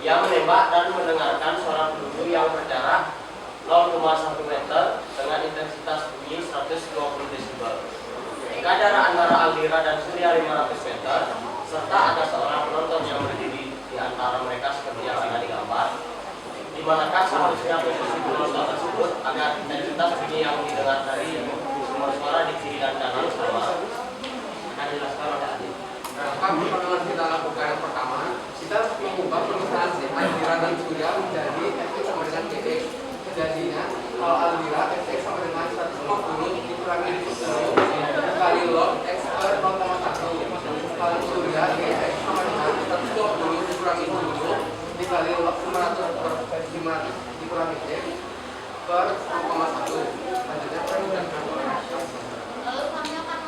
yang menembak dan mendengarkan suara peluru yang berjarak 0,1 meter dengan intensitas bunyi 120 desibel. Jika jarak antara Aldira dan Surya 500 meter, serta ada seorang penonton yang berdiri di antara mereka seperti yang ada di gambar, di manakah seharusnya posisi penonton tersebut agar intensitas bunyi yang didengar dari sumber suara di kiri dan kanan sama? Akan dijelaskan oleh Adi. Nah, kami pernah kita lakukan yang pertama, kita mengubah permasalahan si Aldira dan Surya menjadi Fx sama dengan Gx. Jadinya kalau Aldira Fx sama dengan 150 dikurangi 10 dikali log x per 0,1. Kalau Surya Gx sama dengan 120 dikurangi 10 dikali log 500 per 500 dikurangi x per 0,1. Selanjutnya permudah. Lalu kami akan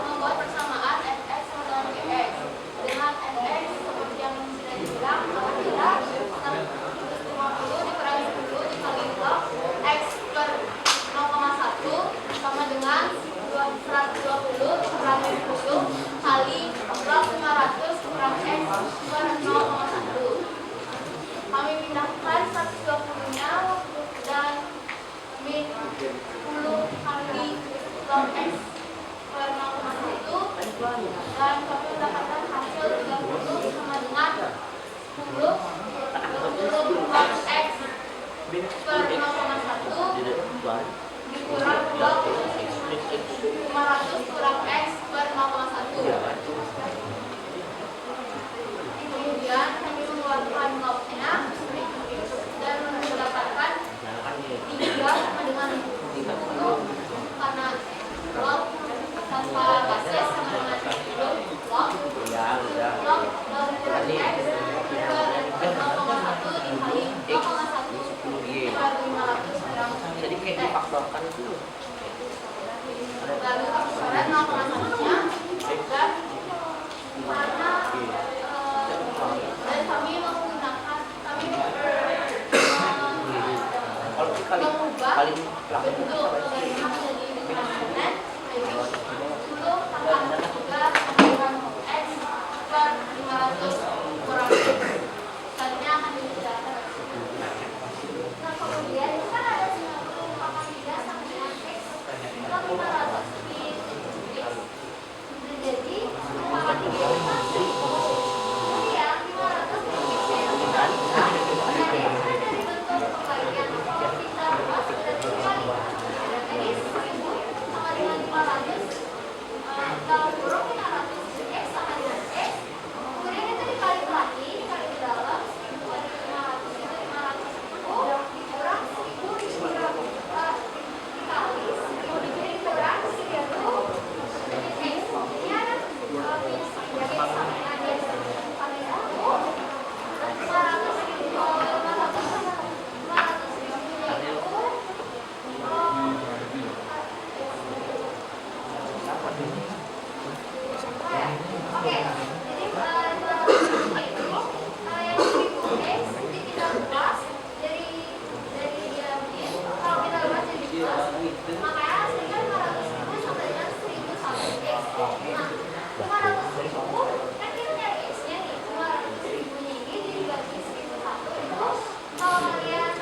membuat persamaan fx sama dengan gx. Dengan fx seperti yang sudah dibilang, apabila 150 dikurangi 10 dikali log x per 0,1 sama dengan 120 dikurangi 10 kali log 500 kurangi x per 0,1. Kami pindahkan 120-nya dan min 10 kali log x per 0,1 dan kami mendapatkan hasil 30 sama dengan 10 log x per 0,1 dikurang log 500 kurang x per 0,1. Kemudian kami mengeluarkan lognya dan mendapatkan 3 sama dengan 10 karena log tanpa basis sama dengan 10 log kurang x per 0,1 dikali 0,1 per 500 kurang Jadi kayak difaktorkan itu. lalu kami coret 0,1-nya dan karena dan kami menggunakan mengubah bentuk logaritma menjadi bentuk eksponen, yaitu 10 tambah 3 tambah x per 500 kurang x. Selanjutnya akan dijelaskan. Nah, kemudian itu kan ada 90 tambah 3 sama dengan x per 500 di x. Jadi 5 3 kemudian 500 di x yang kita buka dari bentuk pembagian kalau kita buat sudah dikali. Jadi 1000 sama dengan 500 dalam kurung 500 di x sama dengan x. Kemudian itu dikali lagi, dikali ke dalam 1000 kali 500 itu 510 dikurang 1000 dikurang dikali 1000 dikurang 1000 x. Ini ada minus 3x sama dengan x kali 1. 500.000 Oke, jadi itu yang 1000x jadi kita luas dari dia begini. Kalau kita luas jadi plus, makanya hasilnya 500.000 sama dengan 1001x. Nah, 500.000 kan kita nyari x-nya nih, 500.000-nya ini dibagi 1001 itu kalau kalian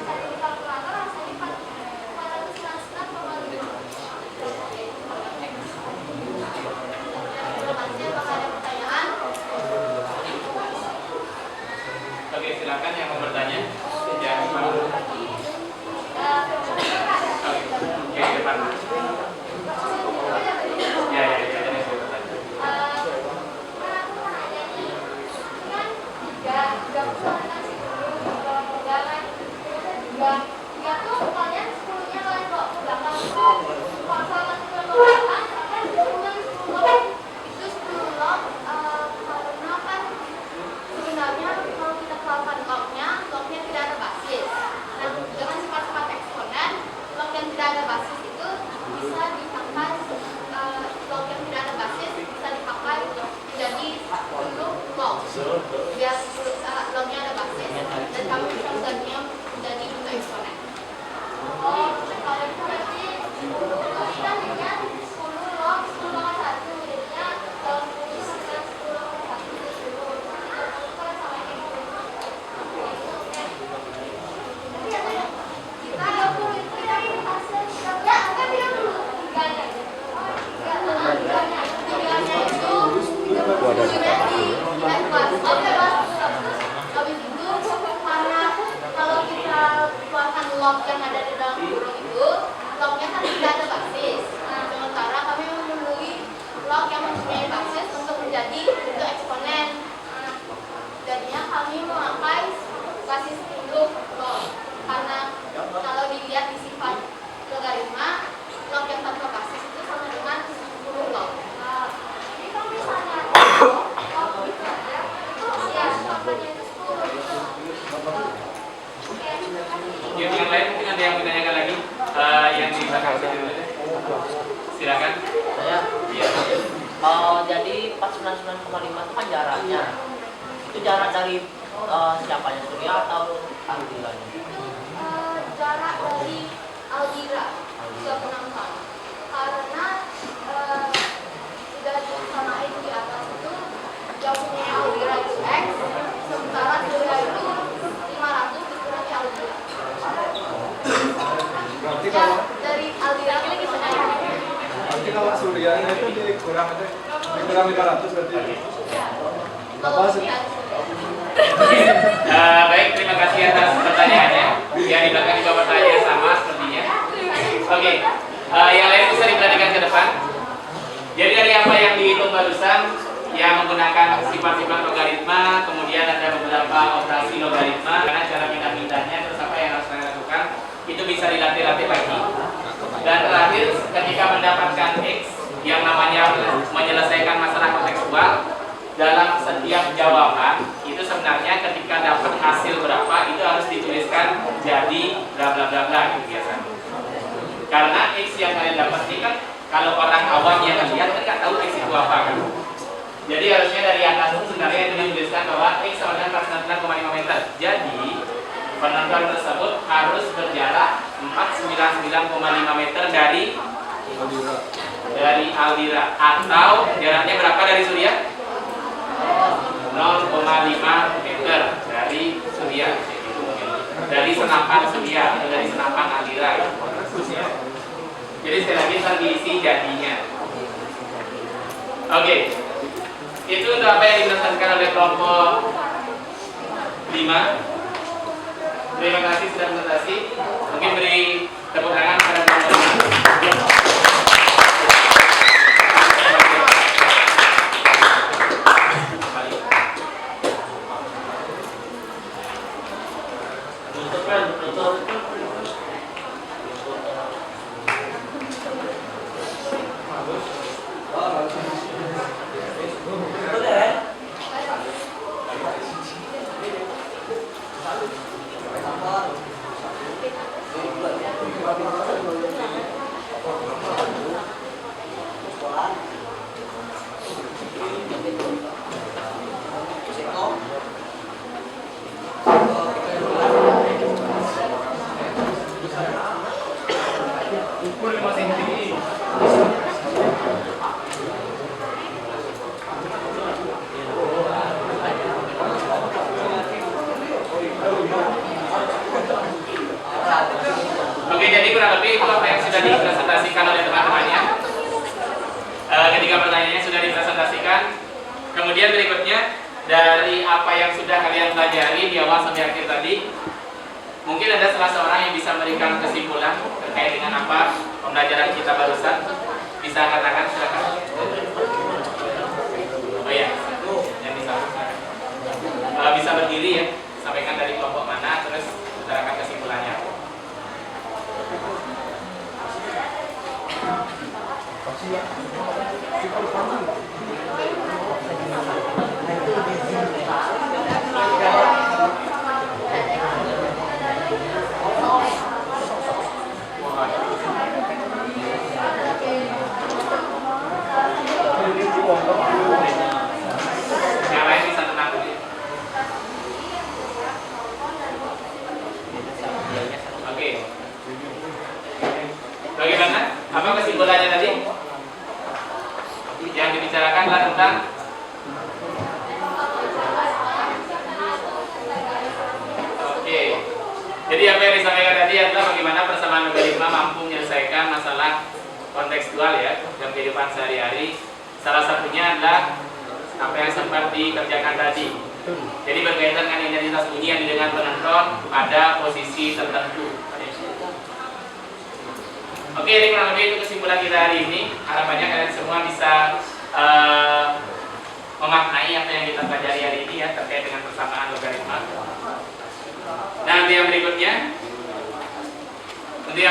cari di kalkulator hasilnya 499,5. Terima kasih. Apakah ada pertanyaan? Oke, silakan yang mau bertanya. Jangan lupa. Oke, depan. Ya, ini saya bertanya. dengan 10 pegangan. Ya tuh kalian 10-nya kalian bawa ke belakang itu pasal ke belakang kan 10 lock itu 10 lock karena kan sebenarnya kalau kita keluarkan locknya tidak ada basis. Nah dengan sifat-sifat eksponen lock yang tidak ada basis itu bisa dipakai lock yang tidak ada basis bisa dipakai menjadi 10 lock biar locknya ada basis dan kami bisa menjadinya menjadi bentuk eksponen. Oh, kalau itu berarti 10 kita punya 10 log 10 kali 1 jadinya 10 kali 1 itu 10 kalau sama ini kita 20 itu yang hasil ya kan dia dulu tiganya itu habis itu karena kalau kita keluarkan log yang ada di dalam kurung itu lognya kan tidak ada basis. Nah sementara kami memenuhi log yang mempunyai basis untuk menjadi bentuk eksponen. Nah, jadinya kami memakai basis 10 log karena kalau dilihat di sifat logaritma log yang tanpa basis itu sama dengan 10 log. Jadi kalau misalnya log gitu aja itu ya contohnya itu 10 gitu. Yang lain mungkin ada yang menanyakan lagi yang di belakang sini. Silakan. Saya. Iya. Jadi 499,5 itu kan jaraknya. Itu jarak dari siapanya Surya atau Aldiranya? Jarak dari Aldira ke penonton karena sudah disamain di atas itu jauhnya Aldira itu X sementara Surya itu 500 dikurang Aldira. Berarti Ya, dari Aldira ini gimana? Berarti kalau Suryanya itu dikurang 500 berarti. Kalau Surya Baik, terima kasih atas pertanyaannya. Yang di belakang juga pertanyaan sama sepertinya. Oke, yang lain bisa diperhatikan ke depan. Jadi dari apa yang dihitung barusan, yang menggunakan sifat-sifat logaritma, kemudian ada beberapa operasi logaritma, karena cara pindah-pindahnya, terus apa yang harus saya lakukan, itu bisa dilatih-latih lagi. Dan terakhir, ketika mendapatkan X, yang namanya menyelesaikan masalah kontekstual, dalam setiap jawaban itu sebenarnya ketika dapat hasil berapa itu harus dituliskan jadi bla bla bla bla gitu biasanya. Karena X yang kalian dapat ini kan kalau orang awam yang melihat kan nggak tahu X itu apa kan. Jadi harusnya dari atas itu sebenarnya itu dituliskan bahwa X sama dengan 499,5 meter. Jadi penonton tersebut harus berjarak 499,5 meter dari Aldira atau jaraknya berapa dari Surya? 0,5 meter dari Surya, dari senapan Surya atau dari senapan Aldira. Jadi sekali lagi ntar diisi jadinya. Oke, itu untuk apa yang dijelaskan oleh kelompok 5. Terima kasih sudah presentasi. Mungkin beri tepuk tangan kepada kelompok 5. Oke, jadi kurang lebih itu apa yang sudah dipresentasikan oleh teman-temannya. Ketika pertanyaannya sudah dipresentasikan, kemudian berikutnya dari apa yang sudah kalian pelajari di awal sampai akhir tadi, mungkin ada salah seorang yang bisa memberikan kesimpulan terkait dengan apa pembelajaran kita barusan. Bisa katakan, silakan. Oh ya, yang bisa. bisa berdiri ya, sampaikan dari kelompok mana, terus utarakan kesimpulannya. Yang lain bisa tenang dulu. Oke. Bagaimana? Apa kesimpulannya tadi? Yang dibicarakan adalah tentang oke. Jadi apa yang disampaikan tadi adalah bagaimana persamaan logaritma mampu menyelesaikan masalah kontekstual ya dalam kehidupan sehari-hari. Salah satunya adalah apa yang sempat dikerjakan tadi. Jadi berkaitan dengan identitas bunyi yang didengar penonton pada posisi tertentu. Oke, ini kurang lebih itu kesimpulan kita hari ini. Harapannya kalian semua bisa memaknai apa yang kita pelajari hari ini ya terkait dengan persamaan logaritma. Nah, untuk yang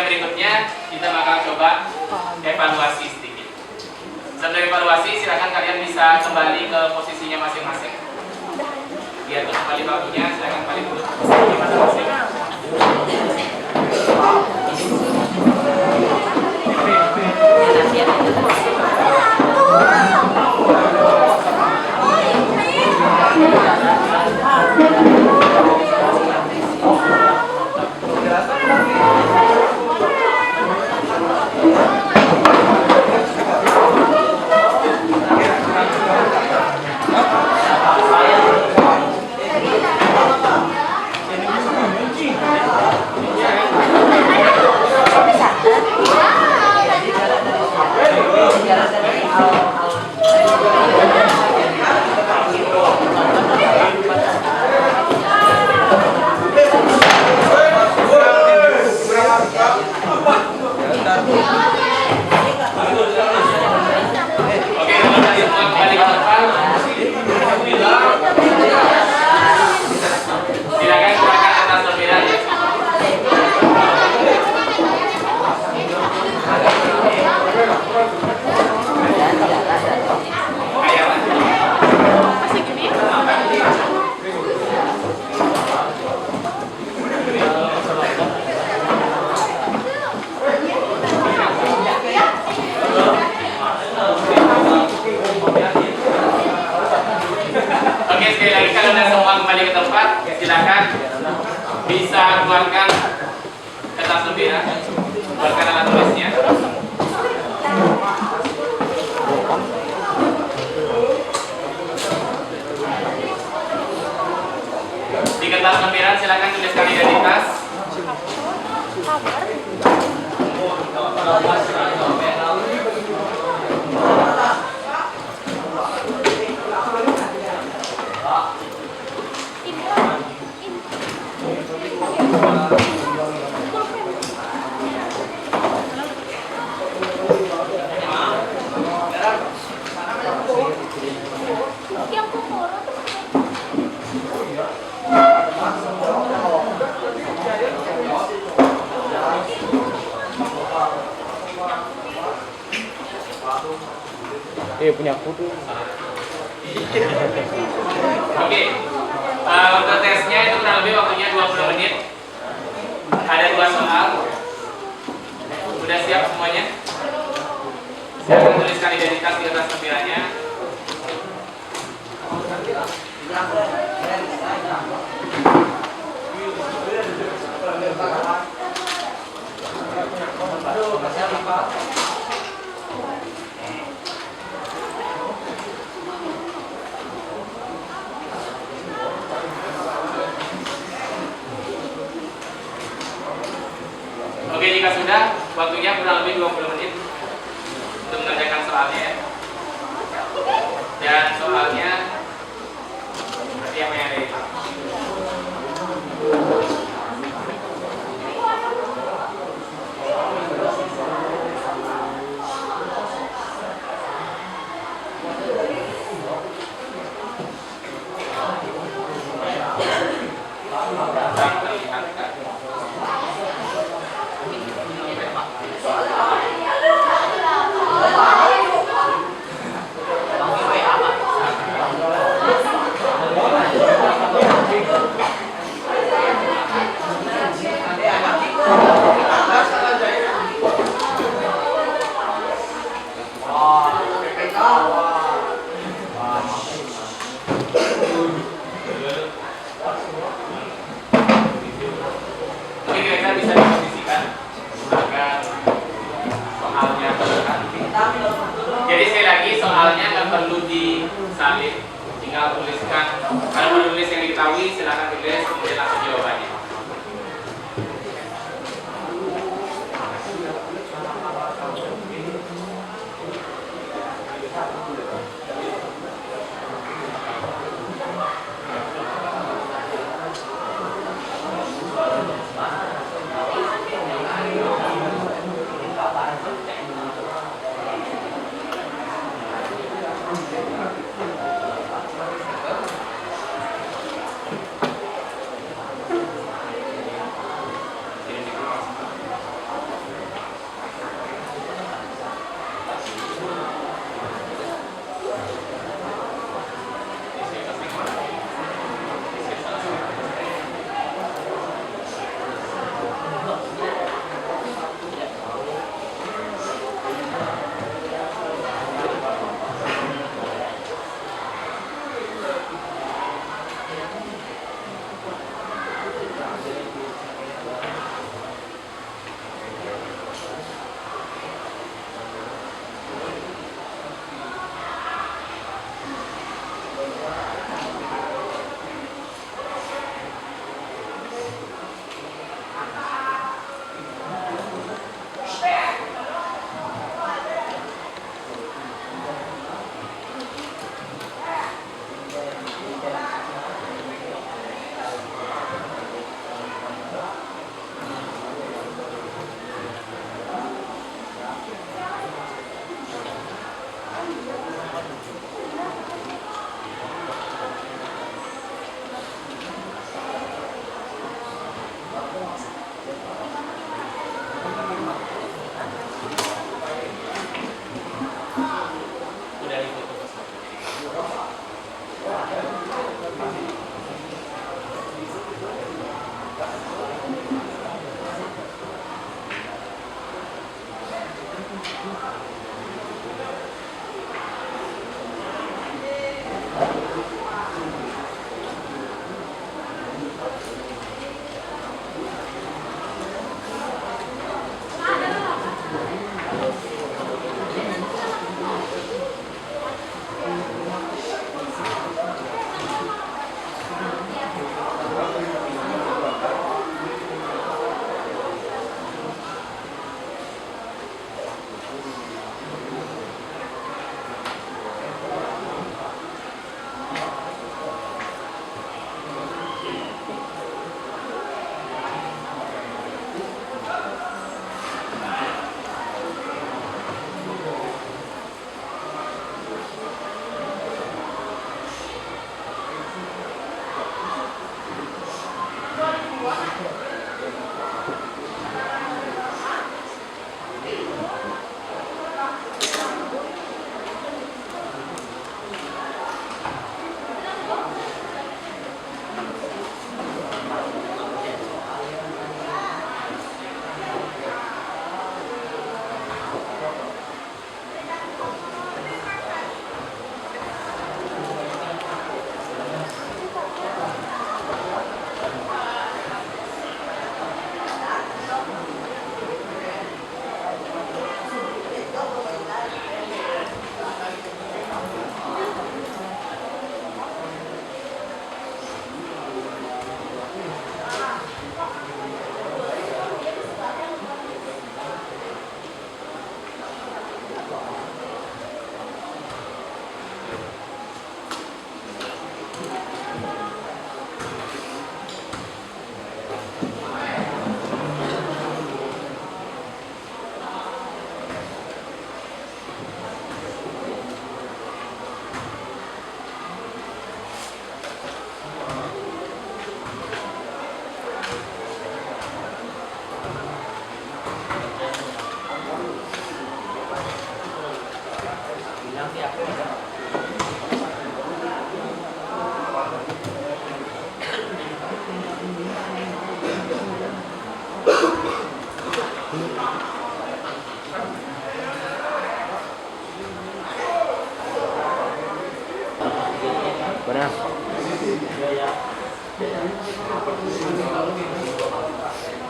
berikutnya kita bakal coba evaluasi sedikit. Sebelum evaluasi, silakan kalian bisa kembali ke posisinya masing-masing. Biar kembali waktunya, silakan kembali dulu ke posisinya masing-masing. Silakan bisa keluarkan kertas lebih ya, keluarkan alat tulisnya. Di kertas lempiran silakan tuliskan identitas. Punya kudu. Oke. Untuk tesnya itu kurang lebih waktunya 20 menit. Ada 2 soal. Sudah siap semuanya? Silakan tuliskan identitas di atas lempirannya. Oke, jika sudah, waktunya kurang lebih 20 menit untuk mengerjakan soalnya ya. Dan soalnya seperti apa yang ada itu. Kalau mau tulis yang diketahui, silakan tulis kemudian langsung jawabannya.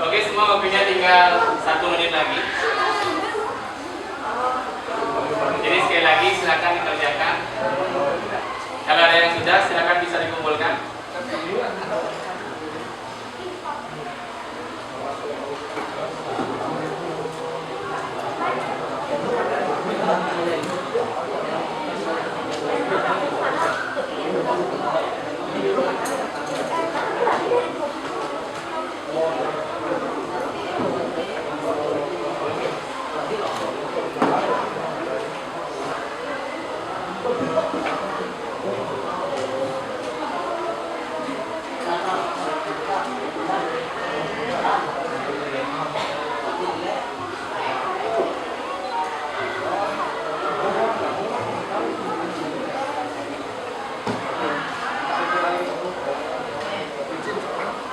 Oke, semua waktunya tinggal 1 menit lagi. Jadi sekali lagi silakan dikerjakan. Kalau ada yang sudah, silakan bisa dikumpulkan.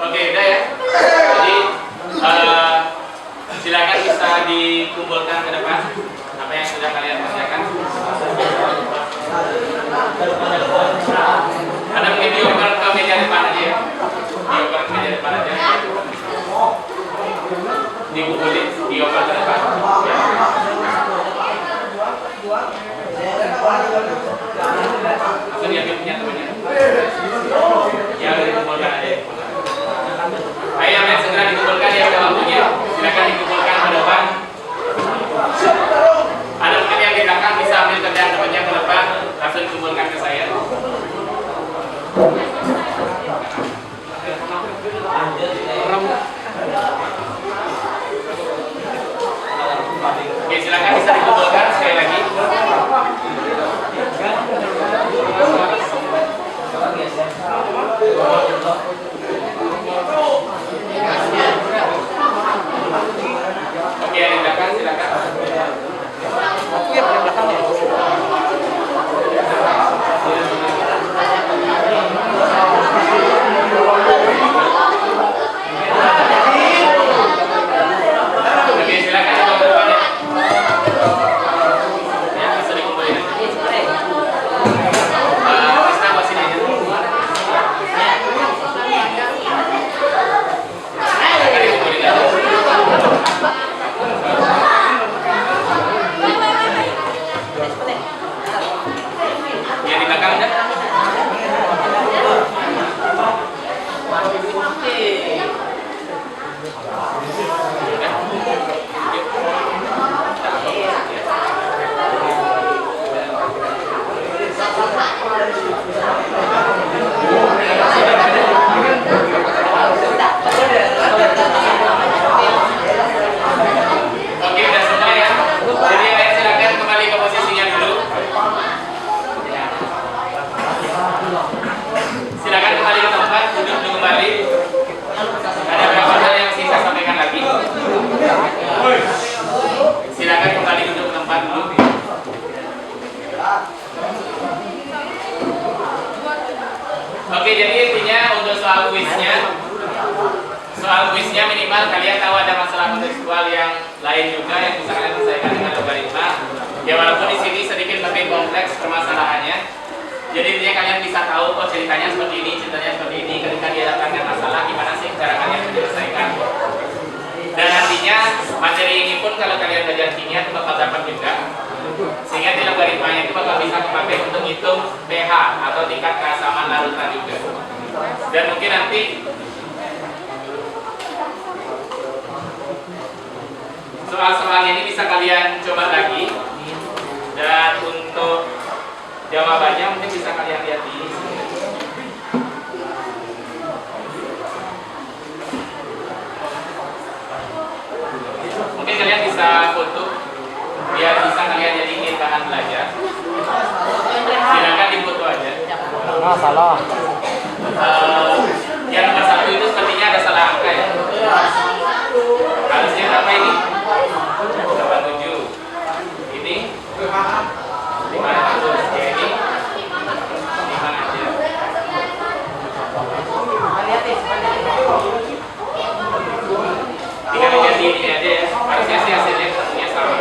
Oke, udah ya. Jadi silakan bisa dikumpulkan ke depan apa yang sudah kalian kerjakan. Ada mungkin dioper ke meja depan aja ya. Dioper ke meja depan aja. Dikumpulin, dioper ke depan. Ya. Langsung diambil punya temannya. Ya, udah dikumpulkan aja. Ayo yang segera dikumpulkan ya, udah waktunya. Silakan dikumpulkan ke depan. Ada mungkin yang di belakang bisa ambil kerjaan temannya ke depan, langsung dikumpulkan ke saya. Oke, silakan bisa dikumpulkan sekali lagi. Oke, yang di belakang silakan. Oke, silakan di depan ya. Ya, bisa dikumpulin. Krisna buat sini aja. Silakan dikumpulin aja. Yang di belakang udah. Oke, udah semua ya. Jadi yang lain silakan kembali ke posisinya dulu. Silakan kembali ke tempat, duduk dulu kembali. Ada beberapa hal yang mesti saya sampaikan lagi. Silakan kembali duduk ke tempat dulu. Oke, jadi intinya untuk soal kuisnya minimal kalian tahu ada masalah kontekstual yang lain juga yang bisa kalian selesaikan dengan logaritma. Ya walaupun di sini sedikit lebih kompleks permasalahannya. Jadi intinya kalian bisa tahu kok ceritanya seperti ini, ketika dihadapkan masalah gimana sih cara kalian menyelesaikan. Dan nantinya materi ini pun kalau kalian belajar kimia itu bakal dapat juga. Sehingga di logaritmanya itu bakal bisa dipakai untuk hitung pH atau tingkat keasaman larutan juga. Dan mungkin nanti soal-soal ini bisa kalian coba lagi. Dan untuk jawabannya mungkin bisa kalian lihat di sini. Mungkin kalian bisa foto biar bisa kalian jadiin bahan belajar. Silakan difoto aja. Nah, salah. Yang nomor 1 itu sepertinya ada salah angka ya. Harusnya berapa ini? 87. Ini 500. Ya ini 5 aja. Tinggal lihat ini aja ya. Harusnya sih hasilnya ketemunya sama.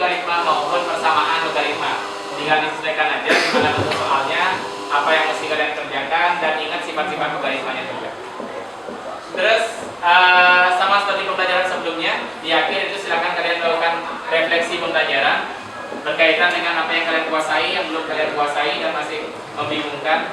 logaritma maupun persamaan logaritma. Tinggal disesuaikan aja gimana bentuk soalnya, apa yang mesti kalian kerjakan, dan ingat sifat-sifat logaritmanya juga. Terus sama seperti pembelajaran sebelumnya, di akhir itu silakan kalian melakukan refleksi pembelajaran berkaitan dengan apa yang kalian kuasai, yang belum kalian kuasai dan masih membingungkan.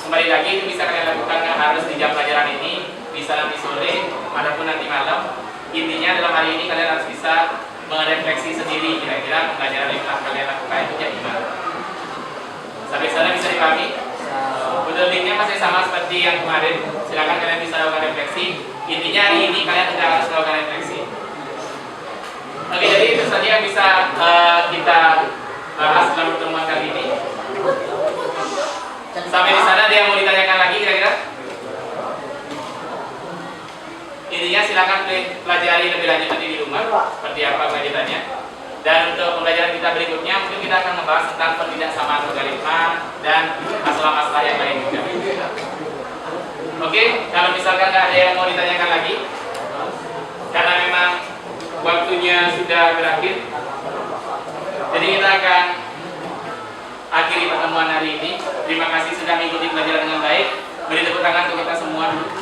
Kembali lagi itu bisa kalian lakukan, nggak harus di jam pelajaran ini, bisa nanti sore, ataupun nanti malam. Intinya dalam hari ini kalian harus bisa merefleksi sendiri kira-kira pembelajaran yang telah kalian lakukan itu kayak gimana. Sampai sana bisa dipahami? Betul, linknya masih sama seperti yang kemarin. Silakan kalian bisa lakukan refleksi. Intinya hari ini kalian sudah harus melakukan refleksi. Oke, jadi itu saja yang bisa kita bahas dalam pertemuan kali ini. Sampai di sana ada yang mau ditanyakan lagi kira-kira? Intinya silakan pelajari lebih lanjut nanti di rumah seperti apa lanjutannya. Dan untuk pembelajaran kita berikutnya mungkin kita akan membahas tentang pertidaksamaan logaritma dan masalah-masalah yang lain juga. Oke, kalau misalkan nggak ada yang mau ditanyakan lagi, karena memang waktunya sudah berakhir, jadi kita akan akhiri pertemuan hari ini. Terima kasih sudah mengikuti pelajaran dengan baik. Beri tepuk tangan untuk kita semua dulu.